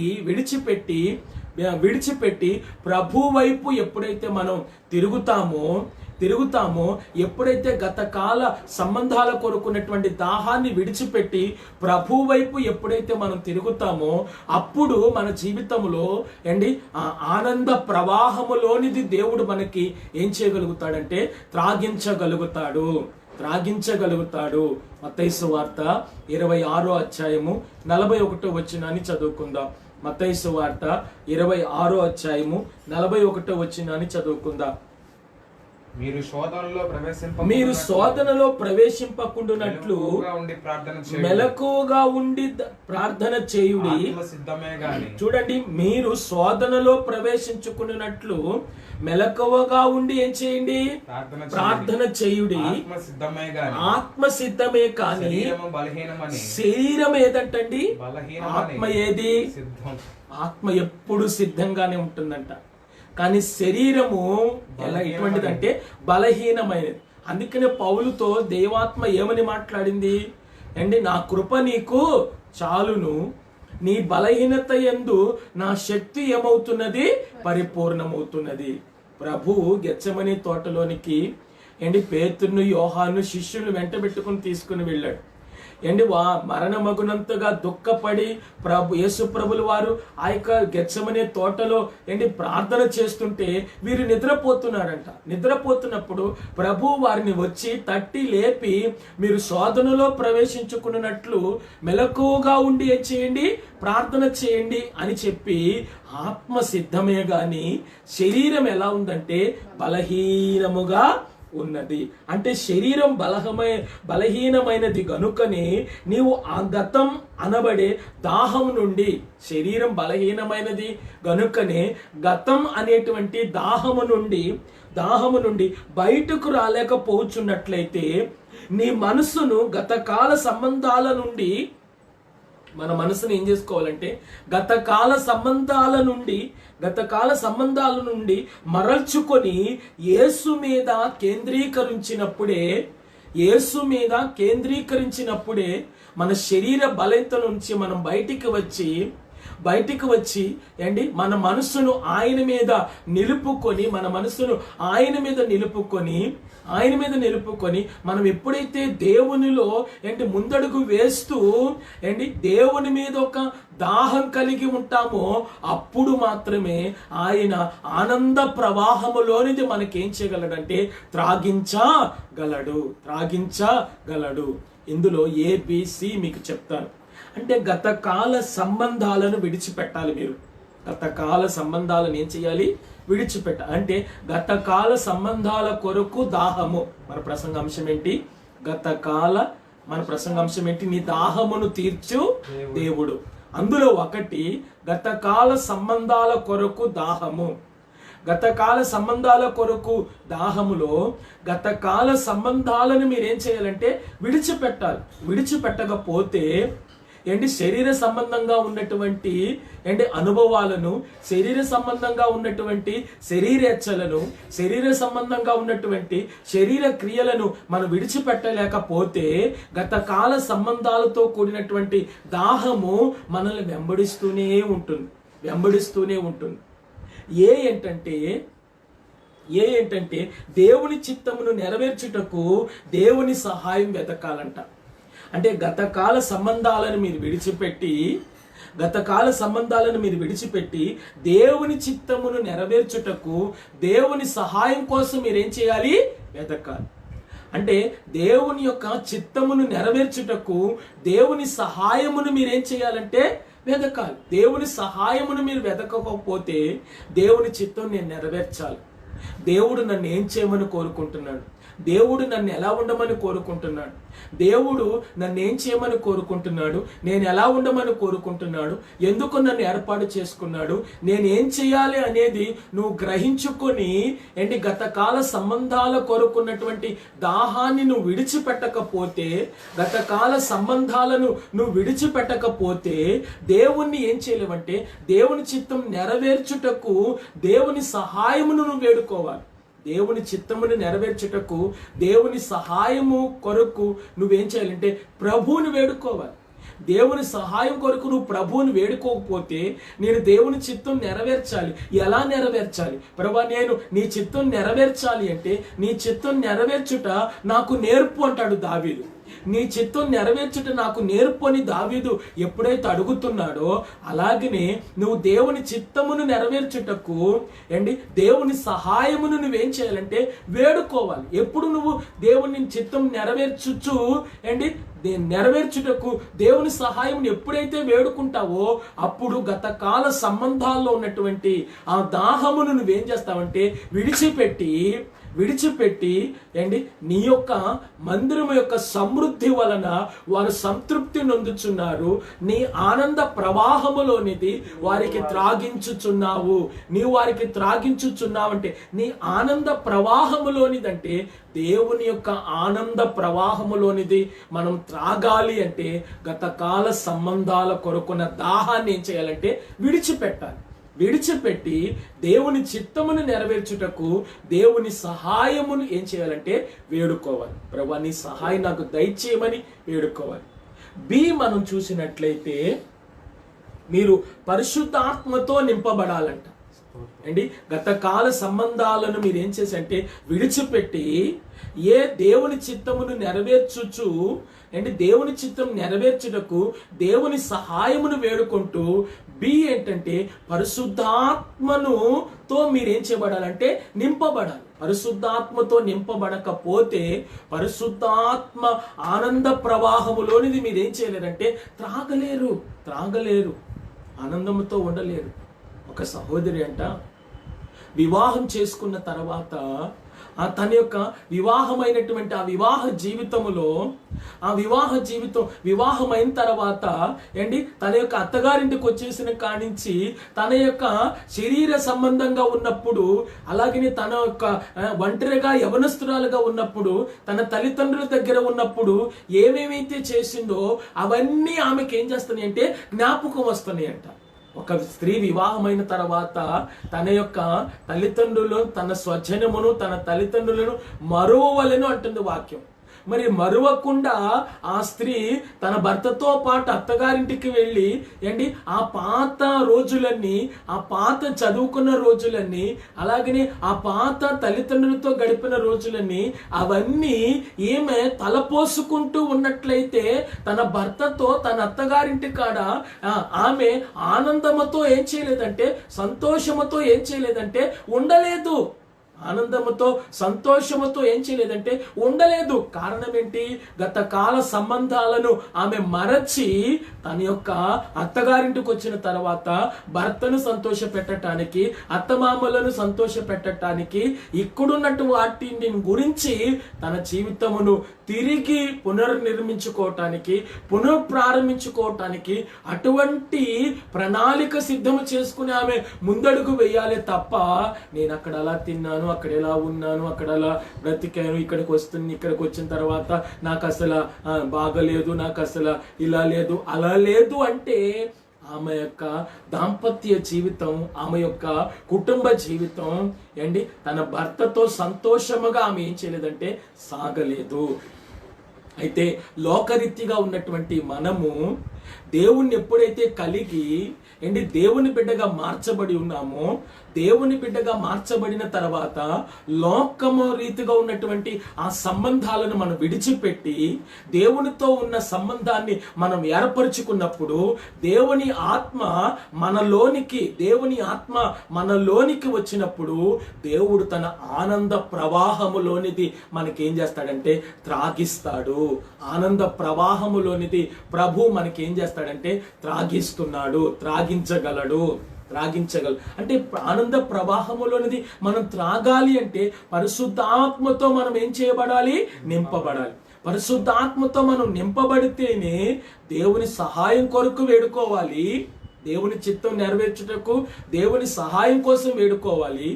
ప్రభు వైపు ఎప్పుడైతే మనం తిరుగుతామో ఎప్పుడైతే గత కాల సంబంధాల కొరకున్నటువంటి దాహాన్ని విడిచిపెట్టి ప్రభు వైపు ఎప్పుడైతే మనం తిరుగుతామో అప్పుడు మన జీవితంలో ఆనంద ప్రవాహములోనిది దేవుడు మనకి ఏం చేయగలుగుతాడంటే త్రాగించగలుగుతాడు. మత్తయి సువార్త 26వ అధ్యాయము 41వ వచనాన్ని చదువుకుందాం. మత్తయి సువార్త 26వ అధ్యాయము 41వ వచనాన్ని చదువుకుందాం. మీరు శోధనలో ప్రవేశింపకుండునట్లు మెలకువగా ఉండి ప్రార్థన చేయుడి. చూడండి, మీరు శోధనలో ప్రవేశించుకున్నట్లు మెలకువగా ఉండి ఏం చేయండి? ప్రార్థన చేయుడి. ఆత్మ సిద్ధమే కానీ శరీరం ఏదంటండి? ఆత్మ ఏది? ఆత్మ ఎప్పుడు సిద్ధంగానే ఉంటుందంట, కానీ శరీరము ఎటువంటిదంటే బలహీనమైనది. అందుకనే పౌలుతో దేవాత్మ ఏమని మాట్లాడింది? నా కృప నీకు చాలును, నీ బలహీనత యందు నా శక్తి ఏమవుతున్నది? పరిపూర్ణమవుతున్నది. ప్రభువు గెత్సెమనీ తోటలోనికి పేతురును యోహాను శిష్యులు వెంట పెట్టుకుని తీసుకుని వెళ్ళాడు. మరణమగునంతగా దుఃఖపడి యేసు ప్రభుల వారు ఆ యొక్క గెత్సెమనీ తోటలో ప్రార్థన చేస్తుంటే వీరు నిద్రపోతున్నప్పుడు ప్రభు వారిని వచ్చి తట్టి లేపి, మీరు శోధనలో ప్రవేశించుకున్నట్లు మెలకువగా ఉండి ఏం చేయండి? ప్రార్థన చేయండి అని చెప్పి, ఆత్మ సిద్ధమే గాని శరీరం ఎలా ఉందంటే బలహీనముగా ఉన్నది. అంటే శరీరం బలహీనమైనది గనుకనే నీవు ఆ గతం అనబడే దాహం నుండి, శరీరం బలహీనమైనది గనుకనే గతం అనేటువంటి దాహము నుండి బయటకు రాలేకపోచున్నట్లయితే నీ మనసును గతకాల సంబంధాల నుండి, మన మనసును ఏం చేసుకోవాలంటే గతకాల సంబంధాల నుండి మరల్చుకొని యేసు మీద కేంద్రీకరించినప్పుడే మన శరీర బలహీనత నుంచి మనం బయటికి వచ్చి మన మనసును ఆయన మీద నిలుపుకొని మనం ఎప్పుడైతే దేవునిలో ముందడుగు వేస్తూ దేవుని మీద ఒక దాహం కలిగి ఉంటామో అప్పుడు మాత్రమే ఆయన ఆనంద ప్రవాహములోనిది మనకేం చేయగలడంటే త్రాగించగలడు. ఇందులో ABC మీకు చెప్తాను. అంటే గతకాల సంబంధాలను విడిచిపెట్టాలి. మీరు గతకాల సంబంధాలను ఏం చేయాలి? విడిచిపెట్టాలి. అంటే గతకాల సంబంధాల కొరకు దాహము. మన ప్రసంగాంశం ఏంటి? నీ దాహమును తీర్చు దేవుడు. అందులో ఒకటి గతకాల సంబంధాల కొరకు దాహము. గతకాల సంబంధాల కొరకు దాహములో గతకాల సంబంధాలను మీరేం చేయాలంటే విడిచిపెట్టాలి. విడిచిపెట్టకపోతే ఏంటి శరీర సంబంధంగా ఉన్నటువంటి ఏంటి అనుభవాలను, శరీర సంబంధంగా ఉన్నటువంటి శరీరేచ్ఛలను, శరీర సంబంధంగా ఉన్నటువంటి శరీర క్రియలను మనం విడిచిపెట్టలేకపోతే గత కాల సంబంధాలతో కూడినటువంటి దాహము మనల్ని వెంబడిస్తూనే ఉంటుంది. ఏంటంటే దేవుని చిత్తమును నెరవేర్చుటకు దేవుని సహాయం వెతకాలంట. అంటే గతకాల సంబంధాలను మీరు విడిచిపెట్టి దేవుని చిత్తమును నెరవేర్చుటకు దేవుని సహాయం కోసం మీరేం చేయాలి? వెతకాలి. అంటే దేవుని యొక్క చిత్తమును నెరవేర్చుటకు దేవుని సహాయమును మీరేం చేయాలంటే వెతకాలి. దేవుని సహాయమును మీరు వెతకకపోతే దేవుని చిత్తం నేను నెరవేర్చాలి, దేవుడు నన్ను ఏం చేయమని కోరుకుంటున్నాడు, దేవుడు నన్ను ఎలా ఉండమని కోరుకుంటున్నాడు, దేవుడు నన్ను ఏం చేయమని కోరుకుంటున్నాడు, నేను ఎలా ఉండమని కోరుకుంటున్నాడు, ఎందుకు నన్ను ఏర్పాటు చేసుకున్నాడు, నేను ఏం చేయాలి అనేది నువ్వు గ్రహించుకొని గతకాల సంబంధాల కొరకున్నటువంటి దాహాన్ని నువ్వు విడిచిపెట్టకపోతే, గతకాల సంబంధాలను నువ్వు విడిచిపెట్టకపోతే దేవుణ్ణి ఏం చేయలేవంటే దేవుని చిత్తం నెరవేర్చుటకు దేవుని సహాయమును నువ్వు వేడుకోవాలి. దేవుని చిత్తమును నెరవేర్చుటకు దేవుని సహాయము కొరకు నువ్వేం చేయాలంటే ప్రభువుని వేడుకోవాలి. దేవుని సహాయం కొరకు నువ్వు ప్రభువుని వేడుకోకపోతే, నేను దేవుని చిత్తం నెరవేర్చాలి, ఎలా నెరవేర్చాలి ప్రభువా, నేను నీ చిత్తం నెరవేర్చాలి అంటే నీ చిత్తం నెరవేర్చుట నాకు నేర్పు అంటాడు దావీదు. నీ చిత్తం నెరవేర్చుట నాకు నేర్పు అని దావీదు ఎప్పుడైతే అడుగుతున్నాడో, అలాగనే నువ్వు దేవుని చిత్తమును నెరవేర్చుటకు దేవుని సహాయమును నువ్వేం చేయాలంటే వేడుకోవాలి. ఎప్పుడు నువ్వు దేవుని చిత్తం నెరవేర్చుటకు దేవుని సహాయం ఎప్పుడైతే వేడుకుంటావో, అప్పుడు గతకాల సంబంధాల్లో ఉన్నటువంటి ఆ దాహమును నువ్వేం చేస్తావంటే విడిచిపెట్టి నీ యొక్క మందిరం యొక్క సమృద్ధి వలన వారు సంతృప్తి నొందుచున్నారు, నీ ఆనంద ప్రవాహములోనిది వారికి త్రాగించుచున్నావు. నీవు వారికి త్రాగించుచున్నావంటే నీ ఆనంద ప్రవాహములోనిదంటే దేవుని యొక్క ఆనంద ప్రవాహములోనిది మనం త్రాగాలి అంటే గతకాల సంబంధాల కొరకున్న దాహాన్ని ఏం చేయాలంటే విడిచిపెట్టి దేవుని చిత్తమును నెరవేర్చుటకు దేవుని సహాయమును ఏం చేయాలంటే వేడుకోవాలి. ప్రభువా నీ సహాయం నాకు దయచేయమని వేడుకోవాలి. మనం చూసినట్లయితే మీరు పరిశుద్ధాత్మతో నింపబడాలంట. గతకాల సంబంధాలను మీరు ఏం చేసి అంటే విడిచిపెట్టి దేవుని చిత్తమును నెరవేర్చుచు దేవుని చిత్తం నెరవేర్చుటకు దేవుని సహాయమును వేడుకుంటూ ఏంటంటే పరిశుద్ధాత్మతో మీరేం చేయబడాలంటే నింపబడాలి. పరిశుద్ధాత్మతో నింపబడకపోతే పరిశుద్ధాత్మ ఆనంద ప్రవాహములోనిది మీరేం చేయలేరంటే త్రాగలేరు, ఆనందముతో ఉండలేరు. ఒక సహోదరి అంట వివాహం చేసుకున్న తర్వాత తన యొక్క వివాహమైనటువంటి ఆ వివాహం అయిన తర్వాత తన యొక్క అత్తగారింటికి వచ్చేసిన కానించి తన యొక్క శరీర సంబంధంగా ఉన్నప్పుడు, అలాగే తన యొక్క ఒంటరిగా యవనస్తురాలుగా ఉన్నప్పుడు, తన తల్లిదండ్రుల దగ్గర ఉన్నప్పుడు ఏమేమైతే చేసిందో అవన్నీ ఆమెకి ఏం చేస్తున్నాయి అంటే జ్ఞాపకం వస్తున్నాయి అంట. ఒక స్త్రీ వివాహమైన తర్వాత తన యొక్క తల్లిదండ్రులను, తన స్వజనమును, తన తల్లిదండ్రులను మరువవలెను అంటుంది వాక్యం. మరి మరువకుండా ఆ స్త్రీ తన భర్తతో పాటు అత్తగారింటికి వెళ్ళి ఆ పాత రోజులన్నీ, ఆ పాత చదువుకున్న రోజులన్నీ, అలాగనే ఆ పాత తల్లిదండ్రులతో గడిపిన రోజులన్నీ అవన్నీ ఈమె తలపోసుకుంటూ ఉన్నట్లయితే తన భర్తతో తన అత్తగారింటి కాడ ఆమె ఆనందముతో ఏం చేయలేదంటే, సంతోషముతో ఏం చేయలేదంటే ఉండలేదు. ఆనందముతో సంతోషముతో ఏం చేయలేదంటే ఉండలేదు. కారణం ఏంటి? గతకాల సంబంధాలను ఆమె మరచి తన యొక్క అత్తగారింటికి వచ్చిన తర్వాత భర్తను సంతోష పెట్టడానికి, అత్తమామలను సంతోష పెట్టడానికి, ఇక్కడున్నట్టు వాటిని గురించి తన జీవితమును తిరిగి పునర్నిర్మించుకోవటానికి, పునఃప్రారంభించుకోవటానికి అటువంటి ప్రణాళిక సిద్ధము చేసుకుని ఆమె ముందడుగు వేయాలి తప్ప, నేను అక్కడ అలా తిన్నాను, ఉన్నాను, అక్కడ ఎలా ఉన్నాను, అక్కడ అలా బ్రతికాను, ఇక్కడికి వచ్చిన తర్వాత నాకు అసలు బాగలేదు, నాకు అసలు ఇలా లేదు అలా లేదు అంటే ఆమె యొక్క దాంపత్య జీవితం, ఆమె యొక్క కుటుంబ జీవితం తన భర్తతో సంతోషముగా ఆమె ఏం చేయలేదంటే సాగలేదు. అయితే లోకరీతిగా ఉన్నటువంటి మనము దేవుణ్ణి ఎప్పుడైతే కలిగి దేవుని బిడ్డగా మార్చబడి ఉన్నామో, దేవుని బిడ్డగా మార్చబడిన తర్వాత లోకము రీతిగా ఉన్నటువంటి ఆ సంబంధాలను మనం విడిచిపెట్టి దేవునితో ఉన్న సంబంధాన్ని మనం ఏర్పరచుకున్నప్పుడు దేవుని ఆత్మ మనలోనికి వచ్చినప్పుడు దేవుడు తన ఆనంద ప్రవాహములోనిది మనకేం చేస్తాడంటే త్రాగిస్తాడు. ఆనంద ప్రవాహములోనిది ప్రభు మనకేం చేస్తాడంటే త్రాగిస్తున్నాడు, త్రాగించగలడు. అంటే ఆనంద ప్రవాహములోనిది మనం త్రాగాలి అంటే పరిశుద్ధాత్మతో మనం ఏం చేయబడాలి? నింపబడాలి. పరిశుద్ధాత్మతో మనం నింపబడితేనే దేవుని సహాయం కొరకు వేడుకోవాలి, దేవుని చిత్తం నెరవేర్చుటకు దేవుని సహాయం కోసం వేడుకోవాలి.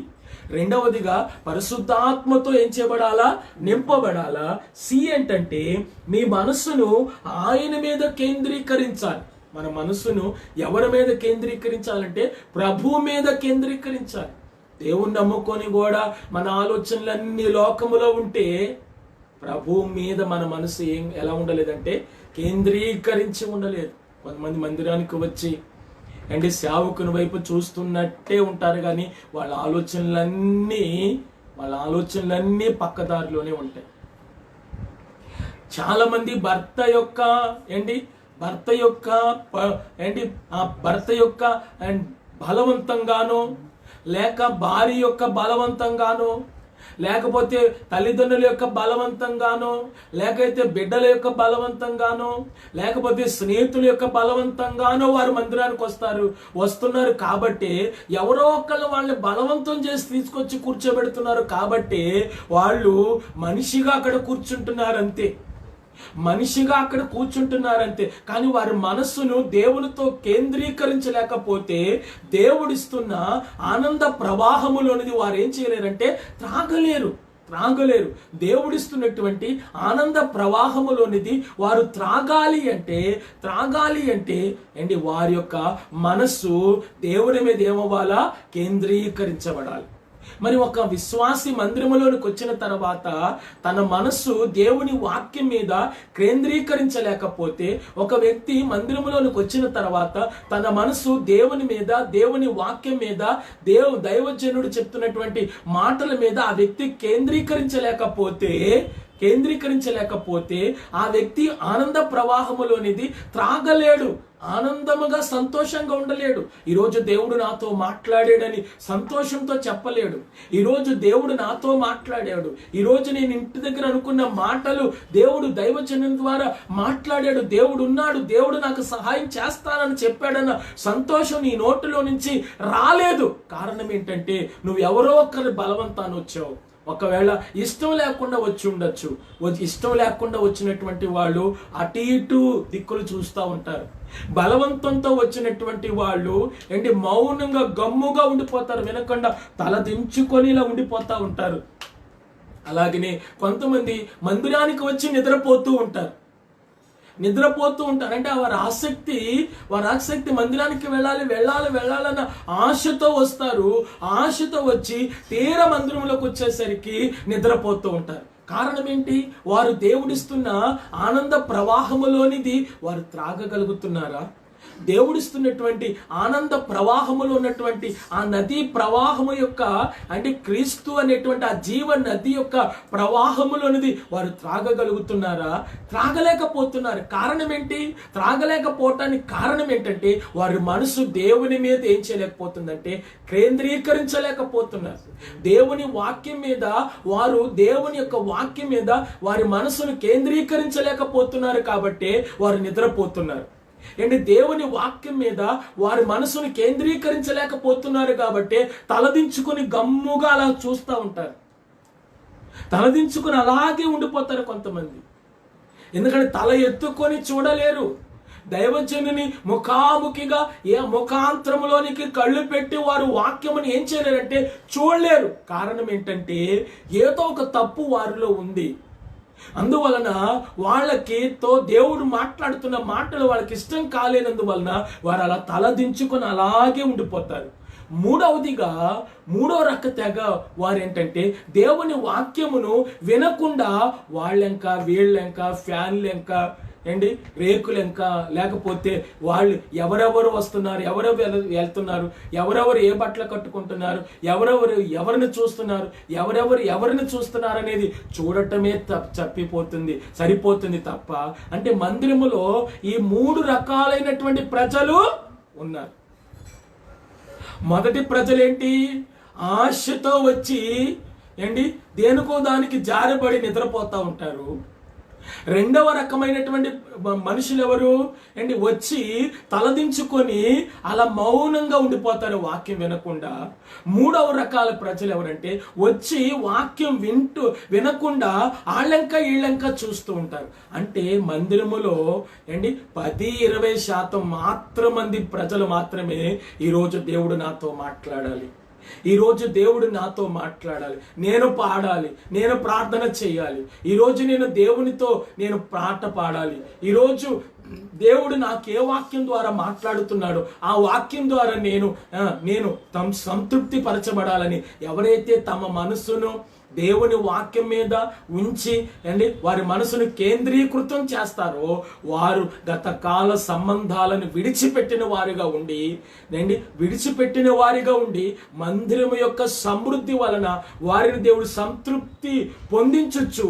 రెండవదిగా పరిశుద్ధాత్మతో ఏం చేయబడాలా? నింపబడాలా. సి ఏంటంటే మీ మనస్సును ఆయన మీద కేంద్రీకరించాలి. మన మనస్సును ఎవరి మీద కేంద్రీకరించాలంటే ప్రభు మీద కేంద్రీకరించాలి. దేవుని నమ్ముకొని కూడా మన ఆలోచనలన్నీ లోకములో ఉంటే ప్రభు మీద మన మనసు ఎలా ఉండలేదంటే కేంద్రీకరించి ఉండలేదు. కొంతమంది మందిరానికి వచ్చి సేవకుని వైపు చూస్తున్నట్టే ఉంటారు, కానీ వాళ్ళ ఆలోచనలన్నీ పక్కదారిలోనే ఉంటాయి. చాలా మంది భర్త యొక్క బలవంతంగానో, లేక భార్య యొక్క బలవంతంగానో, లేకపోతే తల్లిదండ్రుల యొక్క బలవంతంగానో, లేకైతే బిడ్డల యొక్క బలవంతంగానో, లేకపోతే స్నేహితుల యొక్క బలవంతంగానో వారు మందిరానికి వస్తున్నారు కాబట్టి ఎవరో ఒకళ్ళు వాళ్ళని బలవంతం చేసి తీసుకొచ్చి కూర్చోబెడుతున్నారు కాబట్టి వాళ్ళు మనిషిగా అక్కడ కూర్చుంటున్నారంతే. కానీ వారి మనస్సును దేవునితో కేంద్రీకరించలేకపోతే దేవుడిస్తున్న ఆనంద ప్రవాహములోనిది వారు ఏం చేయలేరంటే త్రాగలేరు. దేవుడిస్తున్నటువంటి ఆనంద ప్రవాహములోనిది వారు త్రాగాలి అంటే వారి యొక్క మనస్సు దేవుని మీద ఏమవ్వాలా? కేంద్రీకరించబడాలి. మరి ఒక విశ్వాసి మందిరములోనికి వచ్చిన తర్వాత తన మనస్సు దేవుని వాక్యం మీద కేంద్రీకరించలేకపోతే, ఒక వ్యక్తి మందిరములోనికి వచ్చిన తర్వాత తన మనస్సు దేవుని మీద, దేవుని వాక్యం మీద, దైవజనుడు చెప్తున్నటువంటి మాటల మీద ఆ వ్యక్తి కేంద్రీకరించలేకపోతే ఆ వ్యక్తి ఆనంద ప్రవాహములోనిది త్రాగలేడు, ఆనందముగా సంతోషంగా ఉండలేడు. ఈరోజు దేవుడు నాతో మాట్లాడాడని సంతోషంతో చెప్పలేడు. ఈరోజు దేవుడు నాతో మాట్లాడాడు, ఈరోజు నేను ఇంటి దగ్గర అనుకున్న మాటలు దేవుడు దైవజనం ద్వారా మాట్లాడాడు, దేవుడు ఉన్నాడు, దేవుడు నాకు సహాయం చేస్తానని చెప్పాడన్న సంతోషం నీ నోటిలో నుంచి రాలేదు. కారణం ఏంటంటే నువ్వు ఎవరో ఒకరి బలవంతాన్ని వచ్చావు. ఒకవేళ ఇష్టం లేకుండా వచ్చి ఉండొచ్చు. ఇష్టం లేకుండా వచ్చినటువంటి వాళ్ళు అటు ఇటు దిక్కులు చూస్తూ ఉంటారు. బలవంతంతో వచ్చినటువంటి వాళ్ళు మౌనంగా గమ్ముగా ఉండిపోతారు, వినకుండా తల దించుకొని ఇలా ఉండిపోతా ఉంటారు. అలాగనే కొంతమంది మందిరానికి వచ్చి నిద్రపోతూ ఉంటారు. అంటే వారి ఆసక్తి మందిరానికి వెళ్ళాలన్న ఆశతో వస్తారు. ఆశతో వచ్చి తీర మందిరంలోకి వచ్చేసరికి నిద్రపోతూ ఉంటారు. కారణం ఏంటి? వారు దేవుడిస్తున్న ఆనంద ప్రవాహములోనిది వారు త్రాగగలుగుతున్నారా? దేవుడిస్తున్నటువంటి ఆనంద ప్రవాహములో ఉన్నటువంటి ఆ నదీ ప్రవాహము యొక్క క్రీస్తు అనేటువంటి ఆ జీవ నది యొక్క ప్రవాహములోనిది వారు త్రాగగలుగుతున్నారా? త్రాగలేకపోతున్నారు. కారణం ఏంటి? త్రాగలేకపోవటానికి కారణం ఏంటంటే వారి మనసు దేవుని మీద ఏం చేయలేకపోతుందంటే కేంద్రీకరించలేకపోతున్నారు. దేవుని వాక్యం మీద దేవుని యొక్క వాక్యం మీద వారి మనసును కేంద్రీకరించలేకపోతున్నారు కాబట్టి వారు నిద్రపోతున్నారు. దేవుని వాక్యం మీద వారి మనసును కేంద్రీకరించలేకపోతున్నారు కాబట్టి తలదించుకుని గమ్ముగా అలా చూస్తూ ఉంటారు. తలదించుకుని అలాగే ఉండిపోతారు కొంతమంది. ఎందుకంటే తల ఎత్తుకొని చూడలేరు. దైవజనుని ముఖాముఖిగా ఏ ముఖాంతరంలోనికి కళ్ళు పెట్టి వారు వాక్యముని ఏం చేయలేరంటే చూడలేరు. కారణం ఏంటంటే ఏదో ఒక తప్పు వారిలో ఉంది. అందువలన వాళ్ళకి దేవుడు మాట్లాడుతున్న మాటలు వాళ్ళకి ఇష్టం కాలేనందువలన వారు అలా తలదించుకొని అలాగే ఉండిపోతారు. మూడవదిగా మూడో రక తెగ వారేంటంటే దేవుని వాక్యమును వినకుండా వాళ్ళెంక వీళ్ళెంక ఫ్యాన్లెంక ఏంటి రేకులెంక లేకపోతే వాళ్ళు ఎవరెవరు వస్తున్నారు, ఎవరెవరు వెళ్తున్నారు, ఎవరెవరు ఏ బట్టలు కట్టుకుంటున్నారు, ఎవరిని చూస్తున్నారు, ఎవరిని చూస్తున్నారు అనేది చూడటమే సరిపోతుంది తప్ప అంటే మందిరములో ఈ 3 రకాలైనటువంటి ప్రజలు ఉన్నారు. మొదటి ప్రజలేంటి? ఆశతో వచ్చి దేనికో దానికి జారిపడి నిద్రపోతా ఉంటారు. రెండవ రకమైనటువంటి మనుషులు ఎవరు? వచ్చి తలదించుకొని అలా మౌనంగా ఉండిపోతారు వాక్యం వినకుండా. మూడవ రకాల ప్రజలు ఎవరంటే వచ్చి వాక్యం వినకుండా ఆళ్ళంక చూస్తూ ఉంటారు. అంటే మందిరములో 10-20% మంది ప్రజలు మాత్రమే ఈరోజు దేవుడు నాతో మాట్లాడాలి, ఈరోజు దేవుడు నాతో మాట్లాడాలి, నేను పాడాలి, నేను ప్రార్థన చేయాలి, ఈరోజు నేను దేవునితో నేను పాట పాడాలి, ఈరోజు దేవుడు నాకు ఏ వాక్యం ద్వారా మాట్లాడుతున్నాడో ఆ వాక్యం ద్వారా నేను సంతృప్తి పరచబడాలని ఎవరైతే తమ మనసును దేవుని వాక్యం మీద ఉంచి వారి మనసును కేంద్రీకృతం చేస్తారో వారు గత కాల సంబంధాలను విడిచిపెట్టిన వారిగా ఉండి మందిరం యొక్క సమృద్ధి వలన వారిని దేవుడు సంతృప్తి పొందించొచ్చు.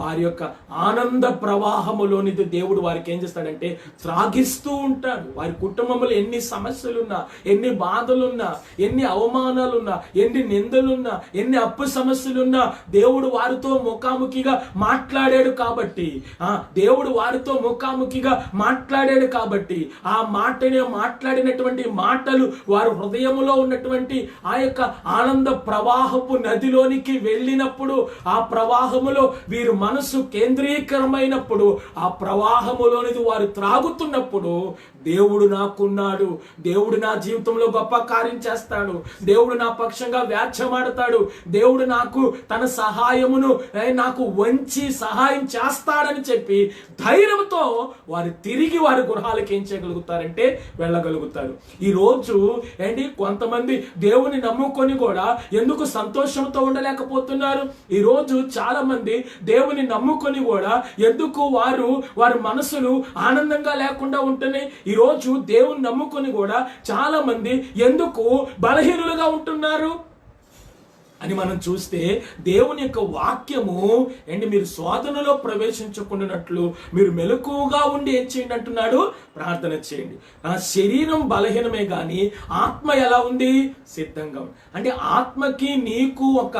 వారి యొక్క ఆనంద ప్రవాహములోని దేవుడు వారికి ఏం చేస్తాడంటే త్రాగిస్తూ ఉంటాడు. వారి కుటుంబంలో ఎన్ని సమస్యలున్నా, ఎన్ని బాధలున్నా, ఎన్ని అవమానాలున్నా, ఎన్ని నిందలున్నా, ఎన్ని అప్పు సమస్యలు దేవుడు వారితో ముఖాముఖిగా మాట్లాడాడు కాబట్టి ఆ మాట్లాడినటువంటి మాటలు వారి హృదయములో ఉన్నటువంటి ఆ యొక్క ఆనంద ప్రవాహపు నదిలోనికి వెళ్ళినప్పుడు, ఆ ప్రవాహములో వీరు మనసు కేంద్రీకరమైనప్పుడు, ఆ ప్రవాహములోనిది వారు త్రాగుతున్నప్పుడు దేవుడు నాకున్నాడు, దేవుడు నా జీవితంలో గొప్ప కార్యం చేస్తాడు, దేవుడు నా పక్షంగా వ్యాఖ్యమాడతాడు, దేవుడు నాకు తన సహాయమును నాకు వంచి సహాయం చేస్తాడని చెప్పి ధైర్యంతో వారు తిరిగి వారి గృహాలకు ఏం చేయగలుగుతారంటే వెళ్ళగలుగుతారు. ఈ రోజు కొంతమంది దేవుని నమ్ముకొని కూడా ఎందుకు సంతోషంతో ఉండలేకపోతున్నారు? ఈ రోజు చాలా మంది దేవుని నమ్ముకొని కూడా ఎందుకు వారి మనసులు ఆనందంగా లేకుండా ఉంటున్నాయి? ఈ రోజు దేవుని నమ్ముకొని కూడా చాలా మంది ఎందుకు బలహీనులుగా ఉంటున్నారు అని మనం చూస్తే దేవుని యొక్క వాక్యము మీరు శోధనలో ప్రవేశించకుండానట్లు మీరు మెలకువగా ఉండి ఏం చేయండి అంటున్నాడు? ప్రార్థన చేయండి. నా శరీరం బలహీనమే కానీ ఆత్మ ఎలా ఉంది? సిద్ధంగా ఉంది. అంటే ఆత్మకి నీకు ఒక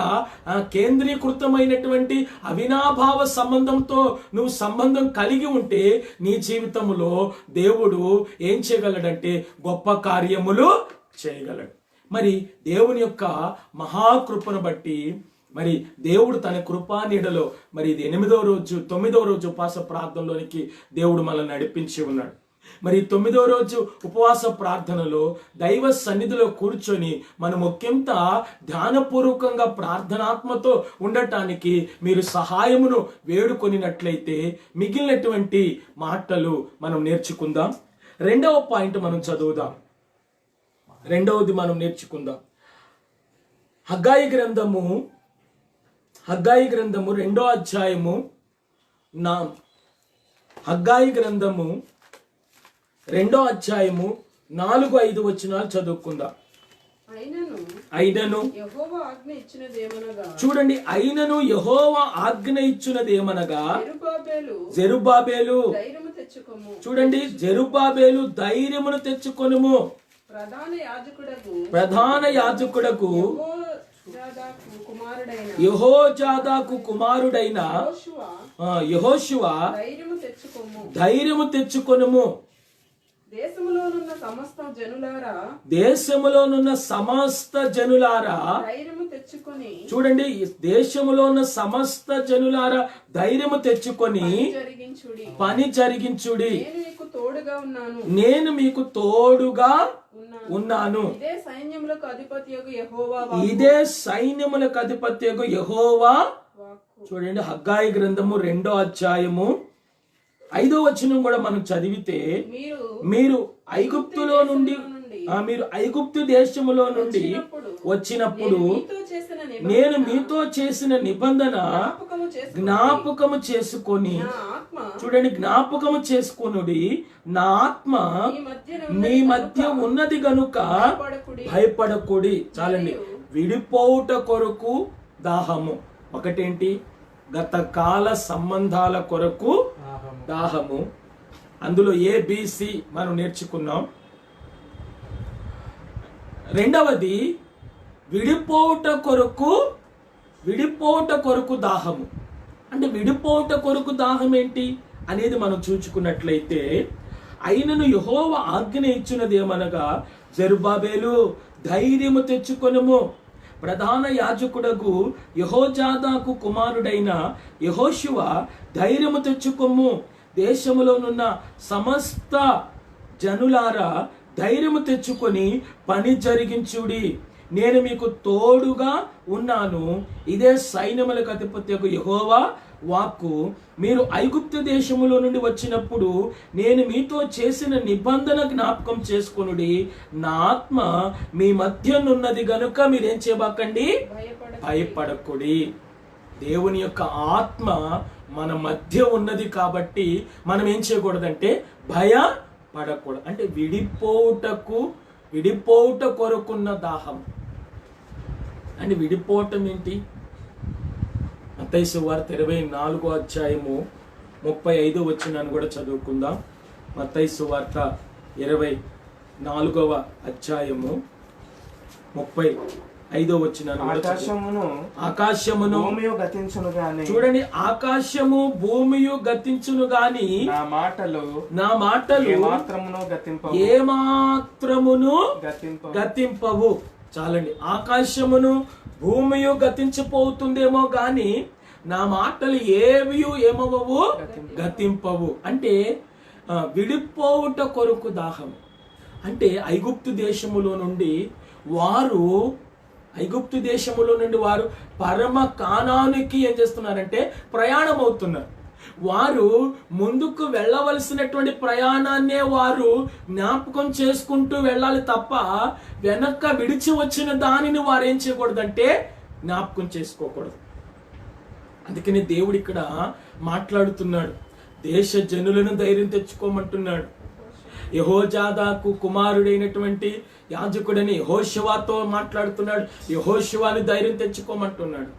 కేంద్రీకృతమైనటువంటి అవినాభావ సంబంధంతో నువ్వు సంబంధం కలిగి ఉంటే నీ జీవితంలో దేవుడు ఏం చేయగలడంటే గొప్ప కార్యములు చేయగలడు. మరి దేవుని యొక్క మహాకృపను బట్టి మరి దేవుడు తన కృపా నీడలో మరి ఇది 9వ రోజు ఉపవాస ప్రార్థనలోనికి దేవుడు మనల్ని నడిపించి ఉన్నాడు. మరి 9వ రోజు ఉపవాస ప్రార్థనలో దైవ సన్నిధిలో కూర్చొని మనం ఒకంత ధ్యానపూర్వకంగా ప్రార్థనాత్మతో ఉండటానికి మీరు సహాయమును వేడుకొనినట్లయితే మిగిలినటువంటి మాటలు మనం నేర్చుకుందాం. రెండవ పాయింట్ మనం చదువుదాం. రెండవది మనం నేర్చుకుందాం. హగ్గాయి గ్రంథము 2వ అధ్యాయము హగ్గాయి గ్రంథము 2వ అధ్యాయము 4-5 వచనాలు చదువుకుందాం. చూడండి, అయినను యెహోవా ఆజ్ఞ ఇచ్చినదేమనగా జెరుబ్బాబేలు చూడండి, జెరుబ్బాబేలు ధైర్యమును తెచ్చుకొనుము, ప్రధాన యాజకుడకు యెహోజాదాకు కుమారుడైన యెహోషువ ధైర్యము తెచ్చుకొనుము. దేశములోనున్న సమస్త జనులారా దేశములోనున్న సమస్త జనులారా ధైర్యము తెచ్చుకొని చూడండి, దేశములో ఉన్న సమస్త జనులారా ధైర్యము తెచ్చుకొని జరిగించుడి. పని జరిగించుడి. నేను మీకు తోడుగా ఉన్నాను. నేను మీకు తోడుగా ఉన్నాను. ఇదే సైన్యములకు అధిపతియగు యెహోవా వాక్కు. ఇదే సైన్యములకు అధిపత్యగు యెహోవా వాక్కు. చూడండి, హగ్గాయి గ్రంథము 2వ అధ్యాయము 5వ వచనం కూడా మనం చదివితే, మీరు ఐగుప్తులో నుండి మీరు ఐగుప్తు దేశములో నుండి వచ్చినప్పుడు నేను మీతో చేసిన నిబంధన జ్ఞాపకము చేసుకొని చూడండి, జ్ఞాపకము చేసుకొనుడి. నా ఆత్మ మీ మధ్య ఉన్నది గనుక భయపడకుడి. చాలండి. విడిపోవుట కొరకు దాహము. ఒకటేంటి? గత కాల సంబంధాల కొరకు దాహము. అందులో ABC మనం నేర్చుకున్నాం. రెండవది విడిపోవుట కొరకు దాహము. అంటే విడిపోవుట కొరకు దాహం ఏంటి అనేది మనం చూచుకున్నట్లయితే, అయినను యెహోవా ఆజ్ఞ ఇచ్చినదేమనగా, జెరుబ్బాబెలు ధైర్యము తెచ్చుకొనుము. ప్రధాన యాజకుడగు యెహోజాదాకు కుమారుడైన యెహోషువ ధైర్యము తెచ్చుకొమ్ము. దేశములోనున్న సమస్త జనులారా ధైర్యము తెచ్చుకొని పని జరిగించుడి. నేను మీకు తోడుగా ఉన్నాను. ఇదే సైన్యములకు అధిపత్యకు యెహోవా వాక్కు. మీరు ఐగుప్తు దేశములో నుండి వచ్చినప్పుడు నేను మీతో చేసిన నిబంధన జ్ఞాపకం చేసుకొనుడి. నా ఆత్మ మీ మధ్యనున్నది గనుక మీరేం చేయబాకండి, భయపడకుడి. దేవుని యొక్క ఆత్మ మన మధ్య ఉన్నది కాబట్టి మనం ఏం చేయకూడదంటే భయపడకూడదు. అంటే విడిపోవుట కొరకున్న దాహం. అంటే విడిపోవటం ఏంటి? మత్తయి సువార్త 24వ అధ్యాయము 35వ వచనాన్ని కూడా చదువుకుందాం. మత్తయి సువార్త 24వ అధ్యాయము 35వ వచనాన్ని. ఆకాశమును భూమియు గతించును గాని, చూడండి, ఆకాశము భూమియు గతించును గాని నా మాటలు ఏమాత్రమును గతింపవు. చాలండి. ఆకాశమును భూమియు గతించిపోతుందేమో గాని నా మాటలు ఏమవవు, గతింపవు. అంటే విడిపోవుట కొరకు దాహం. అంటే ఐగుప్తు దేశములో నుండి వారు పరమ కానానికి ఏం చేస్తున్నారంటే ప్రయాణం అవుతున్నారు. వారు ముందుకు వెళ్ళవలసినటువంటి ప్రయాణాన్నే వారు జ్ఞాపకం చేసుకుంటూ వెళ్ళాలి తప్ప వెనక విడిచి వచ్చిన దానిని వారు ఏం చేయకూడదంటే జ్ఞాపకం చేసుకోకూడదు. అందుకని దేవుడు ఇక్కడ మాట్లాడుతున్నాడు. దేశ జనులను ధైర్యం తెచ్చుకోమంటున్నాడు. యెహోజాదాకు కుమారుడైనటువంటి యాజకుడని యెహోషువతో మాట్లాడుతున్నాడు. యెహోషువని ధైర్యం తెచ్చుకోమంటున్నాడు.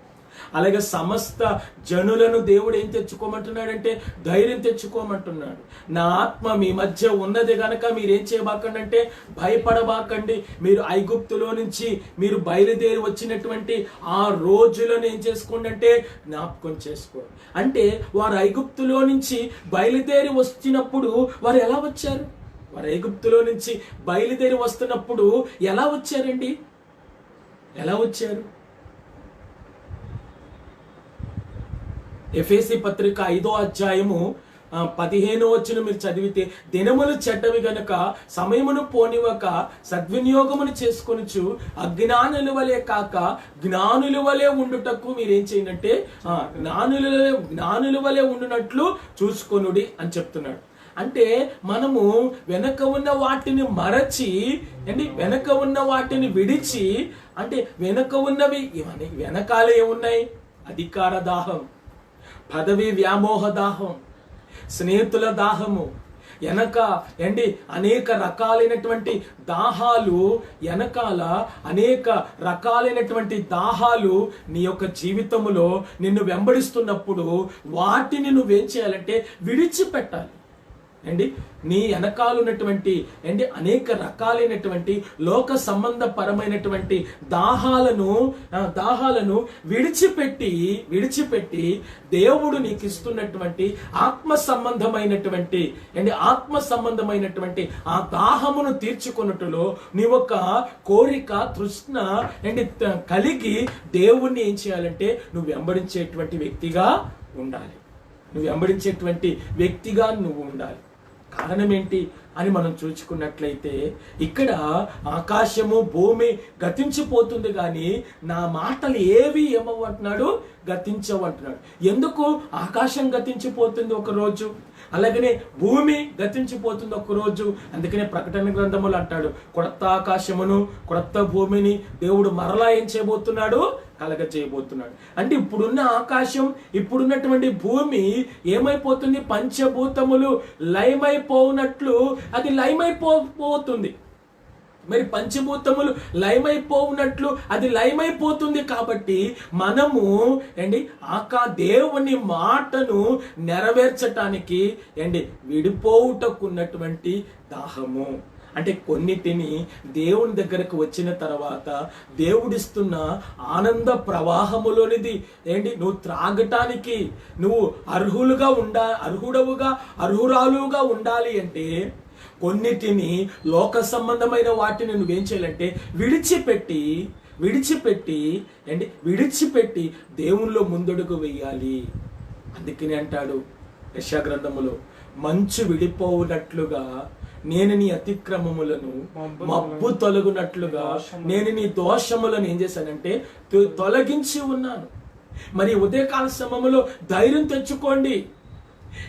అలాగే సమస్త జనులను దేవుడు ఏం తెచ్చుకోమంటున్నాడంటే ధైర్యం తెచ్చుకోమంటున్నాడు. నా ఆత్మ మీ మధ్య ఉన్నది గనక మీరేం చేయబాకండి అంటే భయపడబాకండి. మీరు ఐగుప్తులో నుంచి మీరు బయలుదేరి వచ్చినటువంటి ఆ రోజులను ఏం చేసుకోండి అంటే జ్ఞాపకం చేసుకోండి. అంటే వారు ఐగుప్తులో నుంచి బయలుదేరి వచ్చినప్పుడు వారు ఎలా వచ్చారు? వారు ఐగుప్తులో నుంచి బయలుదేరి వస్తున్నప్పుడు ఎలా వచ్చారండి? ఎలా వచ్చారు? ఎఫెసీ పత్రిక 5వ అధ్యాయము 15వ వచనం మీరు చదివితే, దినములు చెడ్డవి గనక సమయమును పోనివ్వక సద్వినియోగమును చేసుకొనుచు అజ్ఞానుల వలె కాక జ్ఞానుల వలె ఉండుటకు మీరేం చేయంటే జ్ఞానుల వలె ఉండునట్లు చూసుకొనుడి అని చెప్తున్నాడు. అంటే మనము వెనక ఉన్న వాటిని మరచి వెనక ఉన్న వాటిని విడిచి, అంటే వెనక ఉన్నవి వెనకాల ఏమున్నాయి? అధికార దాహం, పదవి వ్యామోహ దాహం, స్నేహితుల దాహము, అనేక రకాలైనటువంటి దాహాలు, వెనకాల అనేక రకాలైనటువంటి దాహాలు నీ యొక్క జీవితంలో నిన్ను వెంబడిస్తున్నప్పుడు వాటిని నువ్వేం చేయాలంటే విడిచిపెట్టాలి. అండి నీ వెనకాల ఉన్నటువంటి అండి అనేక రకాలైనటువంటి లోక సంబంధపరమైనటువంటి దాహాలను విడిచిపెట్టి దేవుడు నీకు ఇస్తున్నటువంటి ఆత్మ సంబంధమైనటువంటి ఆ దాహమును తీర్చుకున్నట్టులో నీ ఒక కోరిక తృష్ణ అండి కలిగి దేవుణ్ణి ఏం చేయాలంటే నువ్వు వెంబడించేటువంటి వ్యక్తిగా ఉండాలి. కారణం ఏంటి అని మనం చూసుకున్నట్లయితే ఇక్కడ ఆకాశము భూమి గతించిపోతుంది కానీ నా మాటలు ఏవి ఏమవ్వంటున్నాడు, గతించవంటున్నాడు. ఎందుకు ఆకాశం గతించిపోతుంది ఒక రోజు, అలాగనే భూమి గతించిపోతుంది ఒక రోజు. అందుకనే ప్రకటన గ్రంథములు అంటాడు, క్రొత్త ఆకాశమును క్రొత్త భూమిని దేవుడు మరలా ఏం చేయబోతున్నాడు, కలగ చేయబోతున్నాడు. అంటే ఇప్పుడున్న ఆకాశం, ఇప్పుడున్నటువంటి భూమి ఏమైపోతుంది, పంచభూతములు లయమైపోనట్లు అది లయమైపోతుంది. మరి పంచభూతములు లయమైపోవునట్లు అది లయమైపోతుంది. కాబట్టి మనము దేవుని మాటను నెరవేర్చటానికి విడిపోవుటకున్నటువంటి దాహము, అంటే కొన్నిటిని దేవుని దగ్గరకు వచ్చిన తర్వాత దేవుడిస్తున్న ఆనంద ప్రవాహములోనిది నువ్వు త్రాగటానికి నువ్వు అర్హురాలుగా ఉండాలి అంటే కొన్నిటిని లోక సంబంధమైన వాటిని నువ్వేం చేయాలంటే విడిచిపెట్టి దేవునిలో ముందడుగు వెయ్యాలి. అందుకని అంటాడు యెషయా గ్రంథములో, మంచు విడిపోవునట్లుగా నేను నీ అతిక్రమములను, మబ్బు తొలగునట్లుగా నేను నీ దోషములను ఏం చేశానంటే తొలగించి ఉన్నాను. మరి ఉదయకాల సమయంలో ధైర్యం తెచ్చుకోండి.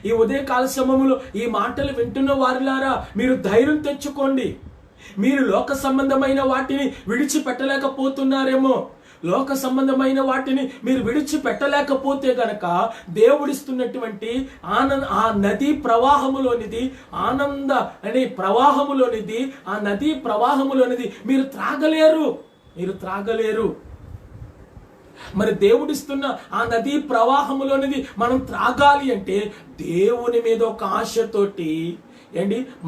ఈ ఉదయకాల సమయంలో ఈ మాటలు వింటున్న వారిలారా మీరు ధైర్యం తెచ్చుకోండి. మీరు లోక సంబంధమైన వాటిని విడిచిపెట్టలేకపోతున్నారేమో. లోక సంబంధమైన వాటిని మీరు విడిచిపెట్టలేకపోతే గనక దేవుడిస్తున్నటువంటి ఆ నదీ ప్రవాహములోనిది, ఆనంద అనే ప్రవాహములోనిది, ఆ నదీ ప్రవాహములోనిది మీరు త్రాగలేరు. మరి దేవుడిస్తున్న ఆ నదీ ప్రవాహములోనిది మనం త్రాగాలి అంటే దేవుని మీద ఒక ఆశతోటి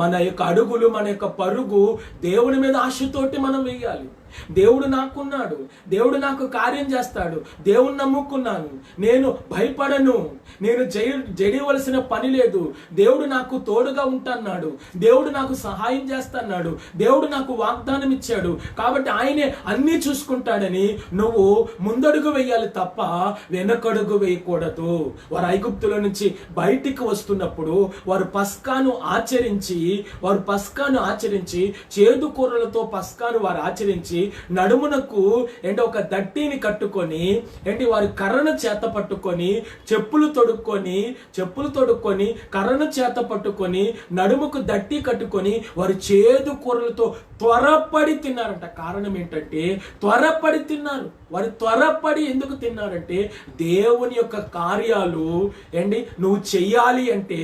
మన యొక్క అడుగులు, మన యొక్క పరుగు దేవుని మీద ఆశతోటి మనం వేయాలి. దేవుడు నాకున్నాడు, దేవుడు నాకు కార్యం చేస్తాడు, దేవుని నమ్ముకున్నాను, నేను భయపడను, నేను జడివలసిన పని లేదు, దేవుడు నాకు తోడుగా ఉంటున్నాడు, దేవుడు నాకు సహాయం చేస్తున్నాడు, దేవుడు నాకు వాగ్దానం ఇచ్చాడు, కాబట్టి ఆయనే అన్ని చూసుకుంటాడని నువ్వు ముందడుగు వేయాలి తప్ప వెనకడుగు వేయకూడదు. వారు ఐగుప్తులో నుంచి బయటికి వస్తున్నప్పుడు వారు పస్కాను ఆచరించి చేదు కూరలతో పస్కాను వారు ఆచరించి నడుమునకు ఒక దట్టిని కట్టుకొని వారి కర్రను చేత పట్టుకొని చెప్పులు తొడుక్కొని కర్రను చేత పట్టుకొని నడుముకు దట్టి కట్టుకొని వారు చేదు కూరలతో త్వరపడి తిన్నారంట. కారణం ఏంటంటే త్వరపడి తిన్నారు. వారు త్వరపడి ఎందుకు తిన్నారంటే దేవుని యొక్క కార్యాలు నువ్వు చెయ్యాలి అంటే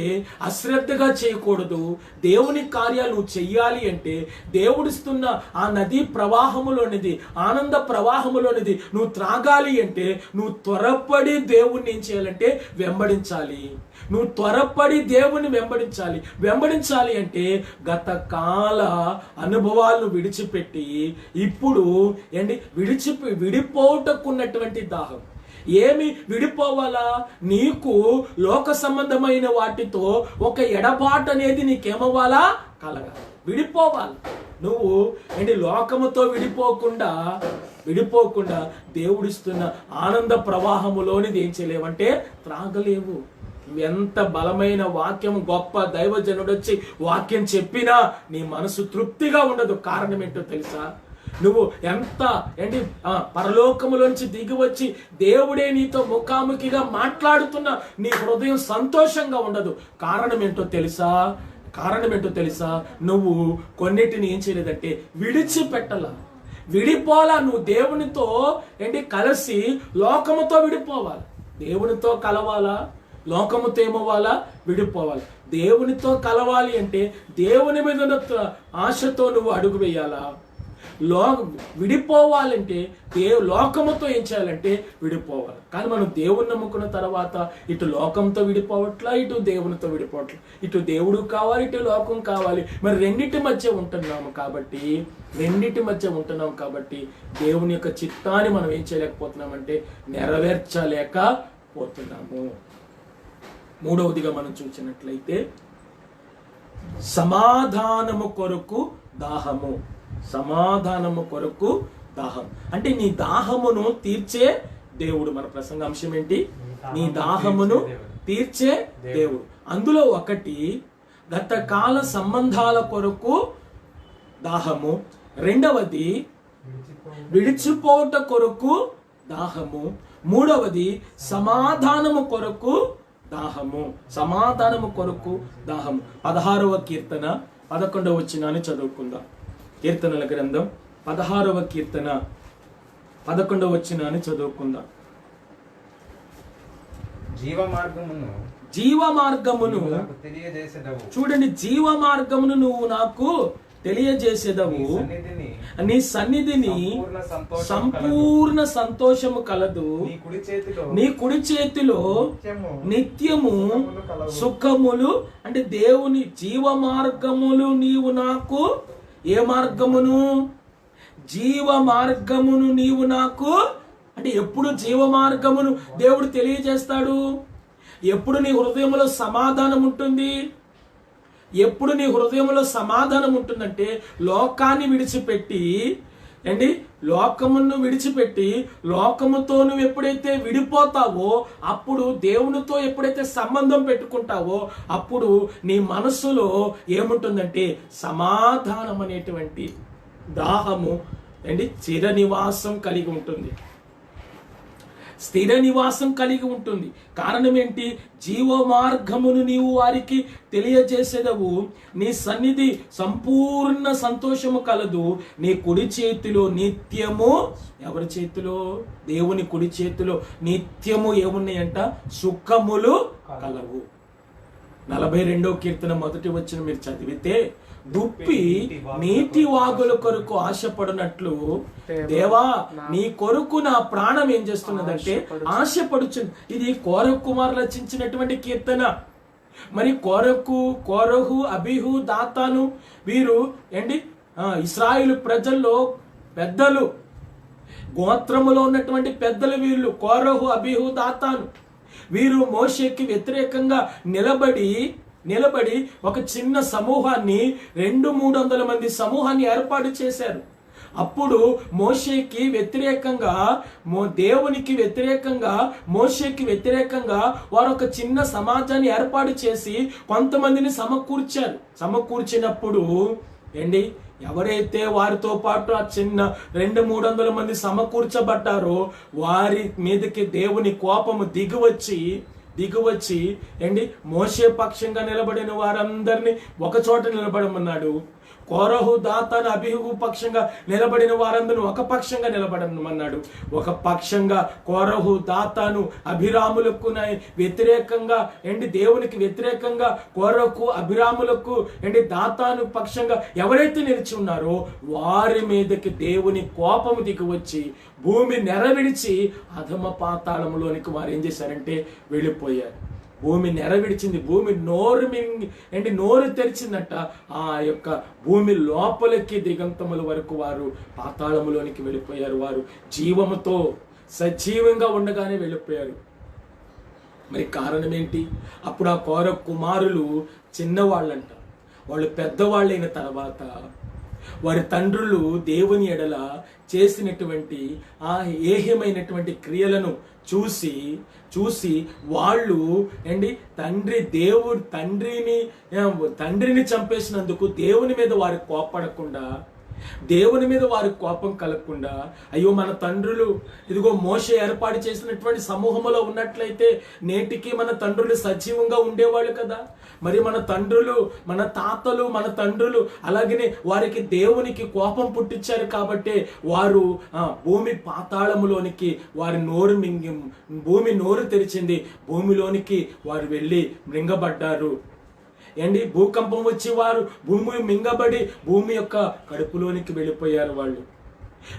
అశ్రద్ధగా చేయకూడదు. దేవుని కార్యాలు నువ్వు చెయ్యాలి అంటే దేవుడిస్తున్న ఆ నదీ ప్రవాహములోనిది, ఆనంద ప్రవాహములోనిది నువ్వు త్రాగాలి అంటే నువ్వు త్వరపడి దేవుణ్ణి ఏం చేయాలంటే వెంబడించాలి. నువ్వు త్వరపడి దేవుని వెంబడించాలి అంటే గత కాల అనుభవాలను విడిచిపెట్టి ఇప్పుడు విడిపోవటకున్నటువంటి దాహం. ఏమి విడిపోవాలా? నీకు లోక సంబంధమైన వాటితో ఒక ఎడబాటు అనేది నీకేమవ్వాలా? కలగాలి, విడిపోవాలి. నువ్వు లోకముతో విడిపోకుండా దేవుడిస్తున్న ఆనంద ప్రవాహములోనిది ఏం చేయలేవంటే త్రాగలేవు. ఎంత బలమైన వాక్యం, గొప్ప దైవజనుడు వచ్చి వాక్యం చెప్పినా నీ మనసు తృప్తిగా ఉండదు. కారణం ఏంటో తెలుసా? నువ్వు ఎంత పరలోకములోంచి దిగి వచ్చి దేవుడే నీతో ముఖాముఖిగా మాట్లాడుతున్నా నీ హృదయం సంతోషంగా ఉండదు. కారణం ఏంటో తెలుసా? నువ్వు కొన్నిటిని ఏం చేయలేదంటే విడిపోలా. నువ్వు దేవునితో కలిసి లోకముతో విడిపోవాలి. దేవునితో కలవాలా? లోకముతో ఏమవ్వాలా? విడిపోవాలి. దేవునితో కలవాలి అంటే దేవుని మీద ఆశతో నువ్వు అడుగు వేయాలా? విడిపోవాలంటే లోకముతో ఏం చేయాలంటే విడిపోవాలి. కానీ మనం దేవుని నమ్ముకున్న తర్వాత ఇటు లోకంతో విడిపోవట్లా, ఇటు దేవునితో విడిపోవట్లా. ఇటు దేవుడు కావాలి, ఇటు లోకం కావాలి. మరి రెండింటి మధ్య ఉంటున్నాము కాబట్టి దేవుని యొక్క చిత్తాన్ని మనం ఏం చేయలేకపోతున్నామంటే నెరవేర్చలేకపోతున్నాము. మూడవదిగా మనం చూసినట్లయితే సమాధానము కొరకు దాహము. సమాధానము కొరకు దాహం అంటే నీ దాహమును తీర్చే దేవుడు. మన ప్రసంగాంశం ఏంటి? నీ దాహమును తీర్చే దేవుడు. అందులో ఒకటి గతకాల సంబంధాల కొరకు దాహము, రెండవది విడిచిపోవట కొరకు దాహము, మూడవది సమాధానము కొరకు దాహము. సమాధానము కొరకు దాహము. 16వ కీర్తన 11వ వచనాన్ని చదువుకుందాం. కీర్తనల గ్రంథం 16వ కీర్తన 11వ వచనాన్ని చదువుకుందాం. జీవ మార్గమును చూడండి, జీవ మార్గమును నువ్వు నాకు తెలియజేసేదవు, నీ సన్నిధిని సంపూర్ణ సంతోషము కలదు, నీ కుడి చేతిలో నిత్యము సుఖములు. అంటే దేవుని జీవ మార్గములు నీవు నాకు, ఏ మార్గమును? జీవ మార్గమును నీవు నాకు. అంటే ఎప్పుడు జీవ మార్గమును దేవుడు తెలియజేస్తాడు? ఎప్పుడు నీ హృదయంలో సమాధానం ఉంటుంది? ఎప్పుడు నీ హృదయంలో సమాధానం ఉంటుందంటే లోకాన్ని విడిచిపెట్టి లోకమును విడిచిపెట్టి లోకముతో నువ్వు ఎప్పుడైతే విడిపోతావో, అప్పుడు దేవునితో ఎప్పుడైతే సంబంధం పెట్టుకుంటావో, అప్పుడు నీ మనస్సులో ఏముంటుందంటే సమాధానం అనేటువంటి దాహము స్థిర నివాసం కలిగి ఉంటుంది. స్థిర నివాసం కలిగి ఉంటుంది. కారణం ఏంటి? జీవ మార్గమును నీవు వారికి తెలియజేసేదవు, నీ సన్నిధి సంపూర్ణ సంతోషము కలదు, నీ కుడి చేతిలో నిత్యము. ఎవరి చేతిలో? దేవుని కుడి చేతిలో నిత్యము ఏమున్నాయంట? సుఖములు కలవు. 42వ కీర్తన 1వ వచనం మీరు చదివితే, దుప్పి నీటి వాగుల కొరకు ఆశపడినట్లు దేవా నీ కొరకు నా ప్రాణం ఏం చేస్తున్నదంటే ఆశపడుచుంది. ఇది కోరహు కుమారులు రచించినటువంటి కీర్తన. మరి కోరహు, అబీహు, దాతాను వీరు ఇశ్రాయేలు ప్రజల్లో పెద్దలు, గోత్రములో ఉన్నటువంటి పెద్దలు వీళ్ళు. కోరహు, అబీహు, దాతాను వీరు మోషేకి వ్యతిరేకంగా నిలబడి ఒక చిన్న సమూహాన్ని, 200-300 మంది సమూహాన్ని ఏర్పాటు చేశారు. అప్పుడు మోషేకి వ్యతిరేకంగా, దేవునికి వ్యతిరేకంగా, మోషేకి వ్యతిరేకంగా వారు ఒక చిన్న సమాజాన్ని ఏర్పాటు చేసి కొంతమందిని సమకూర్చినప్పుడు ఎవరైతే వారితో పాటు ఆ చిన్న 200-300 మంది సమకూర్చబడ్డారో వారి మీదకి దేవుని కోపము దిగువచ్చి మోషే పక్షంగా నిలబడిన వారందరినీ ఒక చోట నిలబడమన్నాడు. కోరహు, దాతాను, అబీహు పక్షంగా నిలబడిన వారందరిని ఒక పక్షంగా నిలబడమన్నాడు. ఒక పక్షంగా కోరహు, దాతాను, అభిరాములకు వ్యతిరేకంగా దేవునికి వ్యతిరేకంగా కోరహు, అభిరాములకు దాతాను పక్షంగా ఎవరైతే నిలిచి ఉన్నారో వారి మీదకి దేవుని కోపము దిగివచ్చి భూమి నెరవిడిచి అధమ పాతాళంలోనికి వారు ఏం చేశారంటే వెళ్ళిపోయారు. భూమి నెరవిడిచింది. భూమి నోరు తెరిచిందట. ఆ యొక్క భూమి లోపలికి దిగంతముల వరకు వారు పాతాళములోనికి వెళ్ళిపోయారు. వారు జీవముతో సజీవంగా ఉండగానే వెళ్ళిపోయారు. మరి కారణం ఏంటి? అప్పుడు ఆ కోరహు కుమారులు చిన్నవాళ్ళంట. వాళ్ళు పెద్దవాళ్ళైన తర్వాత వారి తండ్రులు దేవుని ఎడల చేసినటువంటి ఆ ఏహ్యమైనటువంటి క్రియలను చూసి వాళ్ళు తండ్రిని చంపేసినందుకు దేవుని మీద వారి కోపడకుండా, దేవుని మీద వారి కోపం కలగకుండా, అయ్యో మన తండ్రులు ఇదిగో మోషే ఏర్పాటు చేసినటువంటి సమూహంలో ఉన్నట్లయితే నేటికి మన తండ్రులు సజీవంగా ఉండేవాళ్ళు కదా. మరి మన తండ్రులు, మన తాతలు, మన తండ్రులు అలాగనే వారికి దేవునికి కోపం పుట్టించారు కాబట్టి వారు భూమి పాతాళములోనికి వారి భూమి నోరు తెరిచింది. భూమిలోనికి వారు వెళ్ళి మృంగబడ్డారు. భూకంపం వచ్చి వారు భూమి మింగబడి భూమి యొక్క కడుపులోనికి వెళ్ళిపోయారు వాళ్ళు.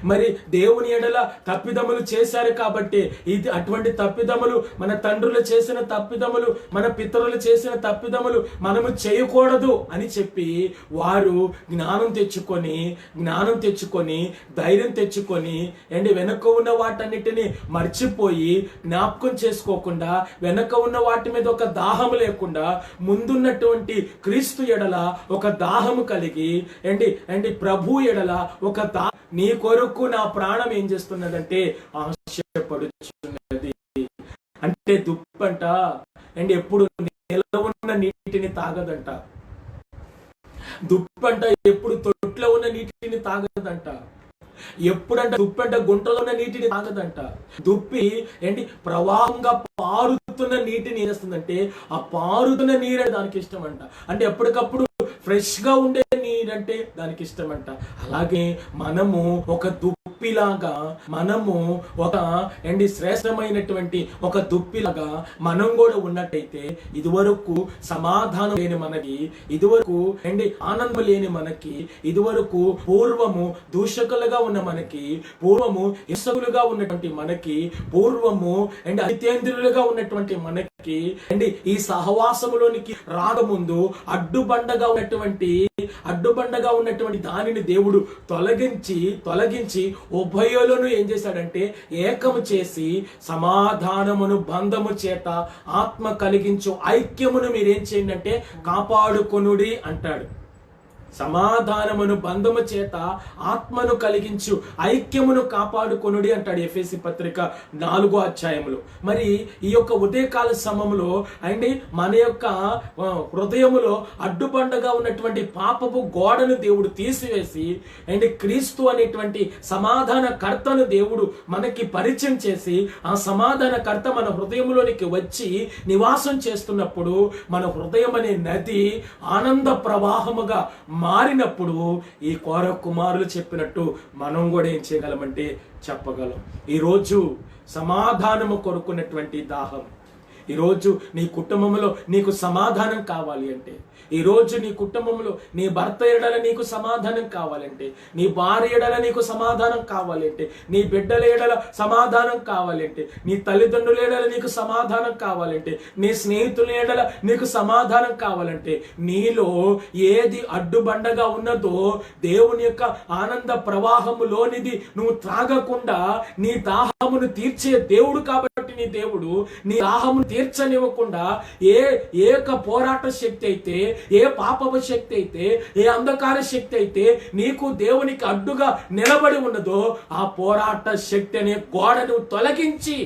మరి దేవుని ఎడల తప్పిదములు చేశారు కాబట్టి ఇది అటువంటి తప్పిదములు మన తండ్రులు చేసిన తప్పిదములు, మన పితరులు చేసిన తప్పిదములు మనము చేయకూడదు అని చెప్పి వారు జ్ఞానం తెచ్చుకొని ధైర్యం తెచ్చుకొని వెనక ఉన్న వాటన్నిటిని మర్చిపోయి జ్ఞాపకం చేసుకోకుండా, వెనక ఉన్న వాటి మీద ఒక దాహము లేకుండా ముందున్నటువంటి క్రీస్తు ఎడల ఒక దాహము కలిగి ప్రభు ఎడల ఒక నీ కొరకు నా ప్రాణం ఏం చేస్తున్నదంటే ఆశపడుచున్నది. అంటే దుప్పంట ఎప్పుడు నిలవ ఉన్న నీటిని తాగదంట. దుప్పంట ఎప్పుడు తొట్లో ఉన్న నీటిని తాగదంట. ఎప్పుడంట దుప్పంట గుంటలో ఉన్న నీటిని తాగదంట. దుప్పి ప్రవాహంగా పారుతున్న నీటిని ఏం చేస్తుందంటే ఆ పారుతున్న నీరే దానికి ఇష్టం అంట. అంటే ఎప్పటికప్పుడు ఫ్రెష్ గా ఉండే నీరంటే దానికి ఇష్టమంట. అలాగే మనము ఒక దుప్పిలాగా, మనము ఒక శ్రేష్టమైనటువంటి ఒక దుప్పిలాగా మనం కూడా ఉన్నట్టయితే ఇదివరకు సమాధానం లేని మనకి, ఇదివరకు ఆనందం లేని మనకి, ఇదివరకు పూర్వము దూషకులుగా ఉన్న మనకి, పూర్వము ఇసకులుగా ఉన్నటువంటి మనకి, పూర్వము అతిథేంద్రులుగా ఉన్నటువంటి మనకి ఈ సహవాసములోనికి రాకముందు అడ్డుబండగా ఉన్నటువంటి దానిని దేవుడు తొలగించి ఉభయులను ఏం చేశాడంటే ఏకము చేసి సమాధానమును బంధము చేత ఆత్మ కలిగించు ఐక్యమును మీరేం చేయండి అంటే కాపాడుకొనుడి అంటాడు. సమాధానమును బంధము చేత ఆత్మను కలిగించు ఐక్యమును కాపాడుకొనుడి అంటాడు ఎఫెసీ పత్రిక 4వ అధ్యాయములో. మరి ఈ యొక్క ఉదయకాల సమయంలో మన యొక్క హృదయములో అడ్డుబండగా ఉన్నటువంటి పాపపు గోడను దేవుడు తీసివేసి క్రీస్తు అనేటువంటి సమాధాన కర్తను దేవుడు మనకి పరిచయం చేసి ఆ సమాధాన కర్త మన హృదయంలోనికి వచ్చి నివాసం చేస్తున్నప్పుడు మన హృదయం అనే నది ఆనంద ప్రవాహముగా మారినప్పుడు ఈ కోర కుమారులు చెప్పినట్టు మనం కూడా ఏం చేయగలమంటే చెప్పగలం. ఈరోజు సమాధానము కొరుకున్నటువంటి దాహం, ఈరోజు నీ కుటుంబంలో నీకు సమాధానం కావాలి అంటే, ఈరోజు నీ కుటుంబంలో నీ భర్త ఎడల నీకు సమాధానం కావాలంటే, నీ భార్య ఎడల నీకు సమాధానం కావాలంటే, నీ బిడ్డల ఎడల సమాధానం కావాలంటే, నీ తల్లిదండ్రుల ఎడల నీకు సమాధానం కావాలంటే, నీ స్నేహితుల ఎడల నీకు సమాధానం కావాలంటే, నీలో ఏది అడ్డుబండగా ఉన్నదో దేవుని యొక్క ఆనంద ప్రవాహములోనిది నువ్వు త్రాగకుండా నీ దాహమును తీర్చే దేవుడు కాబట్టి నీ దేవుడు నీ దాహమును తీర్చనివ్వకుండా ఏక పోరాట శక్తి అయితే, ఏ పాపపు శక్తి అయితే, ఏ అంధకార శక్తి అయితే నీకు దేవునికి అడ్డుగా నిలబడి ఉన్నదో ఆ పోరాట శక్తి అనే గోడను తొలగించి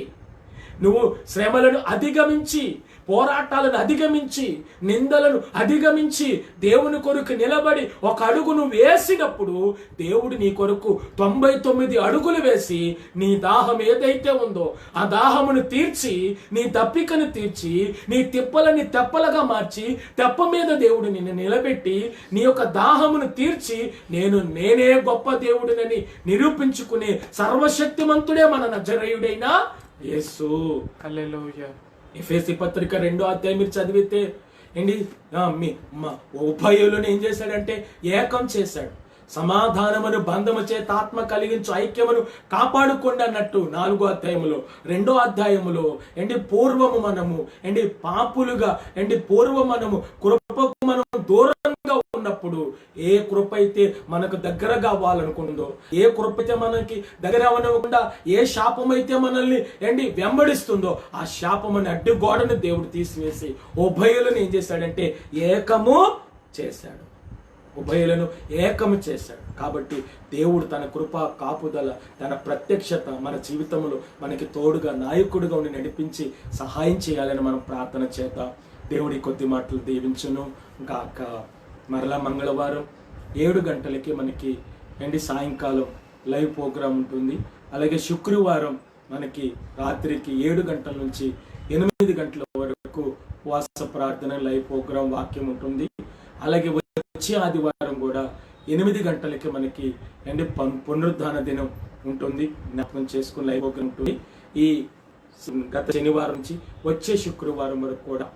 నువ్వు శ్రమలను అధిగమించి, పోరాటాలను అధిగమించి, నిందలను అధిగమించి దేవుని కొరకు నిలబడి ఒక అడుగును వేసినప్పుడు దేవుడు నీ కొరకు 99 అడుగులు వేసి నీ దాహం ఏదైతే ఉందో ఆ దాహమును తీర్చి, నీ దప్పికను తీర్చి, నీ తిప్పలని తెప్పలుగా మార్చి తెప్ప మీద దేవుడు నిన్ను నిలబెట్టి నీ యొక్క దాహమును తీర్చి నేనే గొప్ప దేవుడినని నిరూపించుకునే సర్వశక్తిమంతుడే మన నజరేయుడైన యేసు. హల్లెలూయా. ఎఫెసీ పత్రిక 2వ అధ్యాయం మీరు చదివితే ఉభయులను ఏం చేశాడంటే ఏకం చేశాడు. సమాధానమును బంధము చేత ఆత్మ కలిగించు ఐక్యమును కాపాడుకోండి అన్నట్టు 4వ అధ్యాయములో. 2వ అధ్యాయములో పూర్వము మనము పాపులుగా పూర్వం మనము కృపకు మనం దూరంగా ఉన్నప్పుడు ఏ కృప అయితే మనకు దగ్గర కావాలనుకుందో, ఏ కృప అయితే మనకి దగ్గర అవ్వకుండా ఏ శాపం అయితే మనల్ని వెంబడిస్తుందో ఆ శాపమని అడ్డు గోడను దేవుడు తీసివేసి ఉభయులను ఏం చేశాడంటే ఏకము చేశాడు. ఉభయులను ఏకము చేశాడు. కాబట్టి దేవుడు తన కృప కాపుదల, తన ప్రత్యక్షత మన జీవితంలో మనకి తోడుగా నాయకుడిగా ఉండి నడిపించి సహాయం చేయాలని మనం ప్రార్థన చేద్దాం. దేవుడి కొద్ది మాటలు దీవించును గాక. మరలా మంగళవారం 7 గంటలకి మనకి సాయంకాలం లైవ్ ప్రోగ్రాం ఉంటుంది. అలాగే శుక్రవారం మనకి రాత్రికి 7 గంటల నుంచి 8 గంటల వరకు ఉపవాస ప్రార్థన లైవ్ ప్రోగ్రాం వాక్యం ఉంటుంది. అలాగే వచ్చే ఆదివారం కూడా 8 గంటలకి మనకి పునరుద్ధాన దినం ఉంటుంది, జ్ఞాపకం చేసుకుని లైవ్ ప్రోగ్రాం ఉంటుంది. ఈ గత శనివారం నుంచి వచ్చే శుక్రవారం వరకు కూడా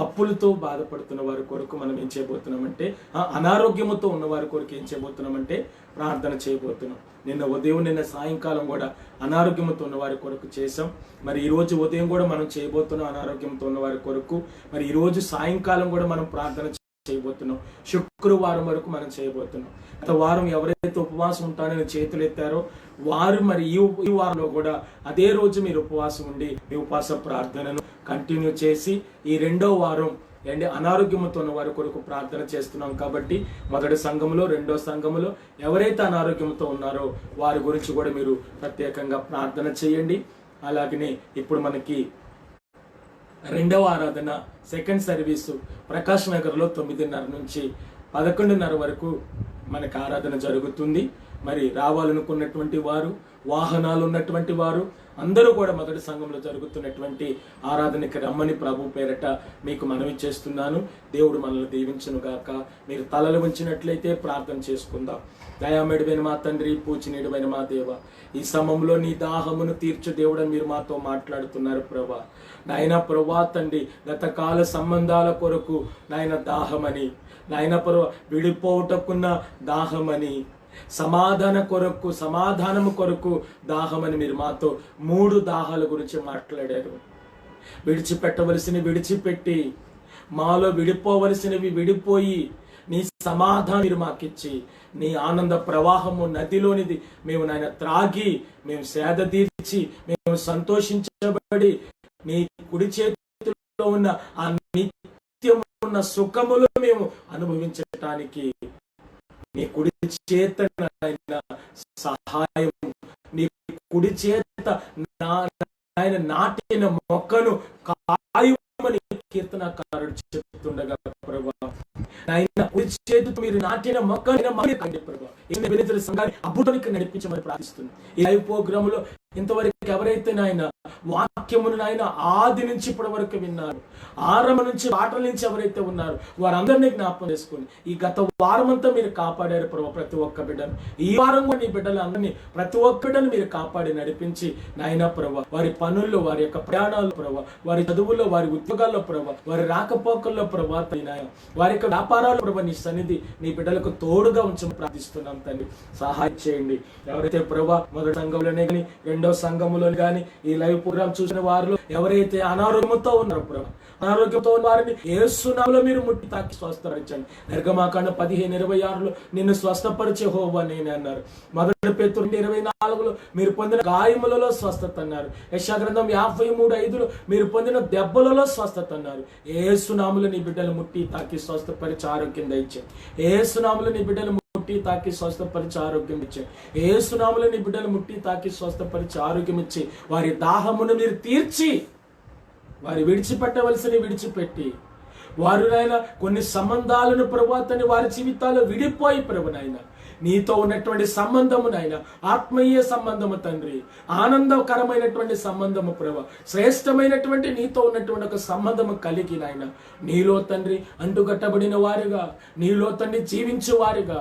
అప్పులతో బాధపడుతున్న వారి కొరకు మనం ఏం చేయబోతున్నామంటే, అనారోగ్యముతో ఉన్న వారి కొరకు ఏం చేయబోతున్నామంటే ప్రార్థన చేయబోతున్నాం. నిన్న సాయంకాలం కూడా అనారోగ్యంతో ఉన్న వారి కొరకు చేసాం. మరి ఈరోజు ఉదయం కూడా మనం చేయబోతున్నాం అనారోగ్యంతో ఉన్న వారి కొరకు. మరి ఈరోజు సాయంకాలం కూడా మనం ప్రార్థన చేయబోతున్నాం. శుక్రవారం వరకు మనం చేయబోతున్నాం. గత వారం ఎవరైతే ఉపవాసం ఉంటారని చేతులు ఎత్తారో వారు మరి ఈ వారంలో కూడా అదే రోజు మీరు ఉపవాసం ఉండి మీ ఉపవాస ప్రార్థనను కంటిన్యూ చేసి ఈ రెండో వారం అనారోగ్యంతో ఉన్న వారి కొరకు ప్రార్థన చేస్తున్నాం. కాబట్టి మొదటి సంఘములో, రెండో సంఘములో ఎవరైతే అనారోగ్యంతో ఉన్నారో వారి గురించి కూడా మీరు ప్రత్యేకంగా ప్రార్థన చేయండి. అలాగనే ఇప్పుడు మనకి రెండవ ఆరాధన సెకండ్ సర్వీసు ప్రకాష్ నగర్లో 9:30 నుంచి 11:30 వరకు మనకు ఆరాధన జరుగుతుంది. మరి రావాలనుకున్నటువంటి వారు, వాహనాలు ఉన్నటువంటి వారు అందరూ కూడా మొదటి సంఘంలో జరుగుతున్నటువంటి ఆరాధనకి రమ్మని ప్రభు పేరట మీకు మనవి చేస్తున్నాను. దేవుడు మనల్ని దీవించును గాక. మీరు తలలు ఉంచినట్లయితే ప్రార్థన చేసుకుందాం. దయామేడువైన మా తండ్రి, పూచినీడువైన మా దేవ, ఈ సమయంలో నీ దాహమును తీర్చు దేవుడని మీరు మాతో మాట్లాడుతున్నారు ప్రభా. నాయన ప్రభా తండ్రి, గతకాల సంబంధాల కొరకు నాయన దాహమని, నాయన ప్రభా విడిపోవటకున్న దాహమని, సమాధానము కొరకు దాహమని మీరు మాతో 3 దాహాల గురించి మాట్లాడారు. విడిచిపెట్టవలసినవి విడిచిపెట్టి, మాలో విడిపోవలసినవి విడిపోయి, నీ సమాధానం మీరు మాకిచ్చి, నీ ఆనంద ప్రవాహము నదిలోనిది మేము నాయన త్రాగి, మేము సేద తీర్చి, మేము సంతోషించబడి, నీ కుడి చేతిలో ఉన్న ఆ నిత్యం ఉన్న సుఖములు మేము అనుభవించటానికి నీ కుడి చేత సహాయం, నీ కుడి చేత ఆయన నాటిన మొక్కను కాయమని కీర్తనకారుడు చెప్తుండగా ప్రభా, ఆయన కుడి చేతితో మీరు నాటిన మొక్కని ప్రభా సంఘాన్ని అద్భుతానికి నడిపించమని ప్రార్థిస్తుంది. ఈ లైవ్ ప్రోగ్రామ్ లో ఇంతవరకు ఎవరైతే నాయన వాక్యమును నాయన ఆది నుంచి ఇప్పటి వరకు విన్నారు, ఆరంభం నుంచి పాటల నుంచి ఎవరైతే ఉన్నారు వారందరినీ జ్ఞాపకం చేసుకుని ఈ గత వారం అంతా మీరు కాపాడారు ప్రభా. ప్రతి ఒక్క బిడ్డను ఈ వారం కూడా నీ బిడ్డలు అందరినీ ప్రతి ఒక్క బిడ్డను మీరు కాపాడి నడిపించి నాయన ప్రభా, వారి పనుల్లో, వారి యొక్క ప్రయాణాల్లో ప్రభా, వారి చదువుల్లో, వారి ఉద్యోగాల్లో ప్రభా, వారి రాకపోకల్లో ప్రభా, వారి యొక్క వ్యాపారాల్లో ప్రభా నీ సన్నిధి నీ బిడ్డలకు తోడుగా ఉంచమని ప్రార్థిస్తున్నాం తండ్రి. సహాయం చేయండి. ఎవరైతే ప్రభా మొదటి సంఘంలోనే కానీ రెండో సంఘములో కానీ ఈ లైవ్ ప్రోగ్రామ్ చూసిన వారిలో ఎవరైతే అనారోగ్యంతో ఉన్నారో ప్రభా, అనారోగ్యంతో ఉన్న వారిని యేసు నామములో మీరు ముట్టి తాకి స్వస్థపరచండి. నిర్గమాకాండం 15:26 నిన్ను స్వస్థపరిచే యెహోవా నేనే అన్నారు. మొదటి పేతురు 2:24 మీరు పొందిన గాయములలో స్వస్థత అన్నారు. యెషయా గ్రంథం 53:5 మీరు పొందిన దెబ్బలలో స్వస్థత అన్నారు. యేసు నామములో నీ బిడ్డలు ముట్టి తాకి స్వస్థపరిచి ఆరోగ్యం దయచేయండి. యేసు నామములో నీ బిడ్డలు ముట్టి తాకి స్వస్థపరిచి ఆరోగ్యం ఇచ్చాయి. యేసు నామములో నీ బిడ్డలు ముట్టి తాకి స్వస్థపరిచి ఆరోగ్యం ఇచ్చి వారి దాహమును మీరు తీర్చి, వారి విడిచిపెట్టవలసిన విడిచిపెట్టి, వారు నాయన కొన్ని సంబంధాలను ప్రభువాతని వారి జీవితాల్లో విడిపోయి ప్రభు నాయన నీతో ఉన్నటువంటి సంబంధము నాయన ఆత్మీయ సంబంధము తండ్రి, ఆనందకరమైనటువంటి సంబంధము ప్రభు, శ్రేష్టమైనటువంటి నీతో ఉన్నటువంటి ఒక సంబంధము కలిగి నాయన నీలో తండ్రి అంటుగట్టబడిన వారుగా, నీలో తండ్రి జీవించే వారిగా,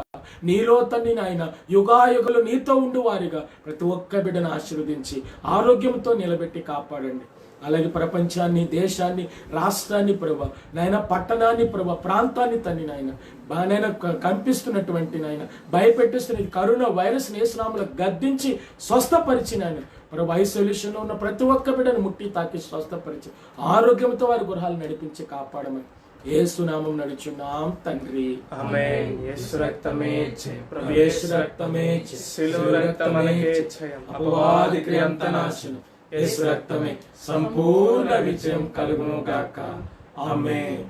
నీలో తండ్రి నాయన యుగాయుగలు నీతో ఉండు వారిగా ప్రతి ఒక్క బిడ్డను ఆశీర్వదించి ఆరోగ్యంతో నిలబెట్టి కాపాడండి. అలాగే ప్రపంచాన్ని, దేశాన్ని, రాష్ట్రాన్ని ప్రభా, నాయన పట్టణాన్ని ప్రభా, ప్రాంతాన్ని తన్ని నాయన బాగా కనిపిస్తున్నటువంటి నాయన భయపెట్టిస్తున్న కరోనా వైరస్ యేసునామములో గద్దించి స్వస్థపరిచి నాయన ప్రభు ఐసోలేషన్ లో ఉన్న ప్రతి ఒక్క బిడ్డను ముట్టి తాకి స్వస్థపరిచి ఆరోగ్యంతో వారి గృహాలు నడిపించి కాపాడమని యేసునామం నడుచున్నాం తండ్రి. ఆమేన్. యేసు రక్తమే జయం. ప్రభు యేసు రక్తమే జయం. శిలువ రక్తమనకే జయం. అపవాది క్రియంత నాశనం. యేసు రక్తమే సంపూర్ణ విజయం కలుగును గాక. ఆమేన్.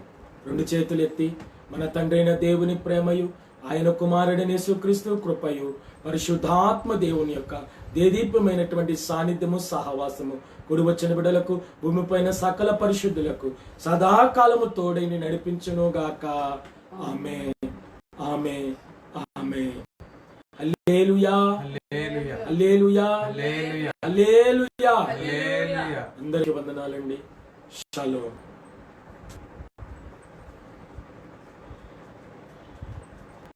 2 చేతులు ఎత్తి మన తండ్రైన దేవుని ప్రేమయు, ఆయన కుమారుడైన యేసుక్రీస్తు కృపయు, పరిశుద్ధాత్మ దేవుని యొక్క దేదీప్యమైనటువంటి సాన్నిధ్యము, సహవాసము కూడి వచ్చిన బిడ్డలకు, భూమిపైన సకల పరిశుద్ధులకు సదాకాలము తోడైని నడిపించును గాక. ఆమేన్. ఆమేన్. ఆమేన్. హల్లెలూయా. హల్లెలూయా. హల్లెలూయా. హల్లెలూయా. హల్లెలూయా. హల్లెలూయా. అందరికీ వందనాలండి. షలోమ్.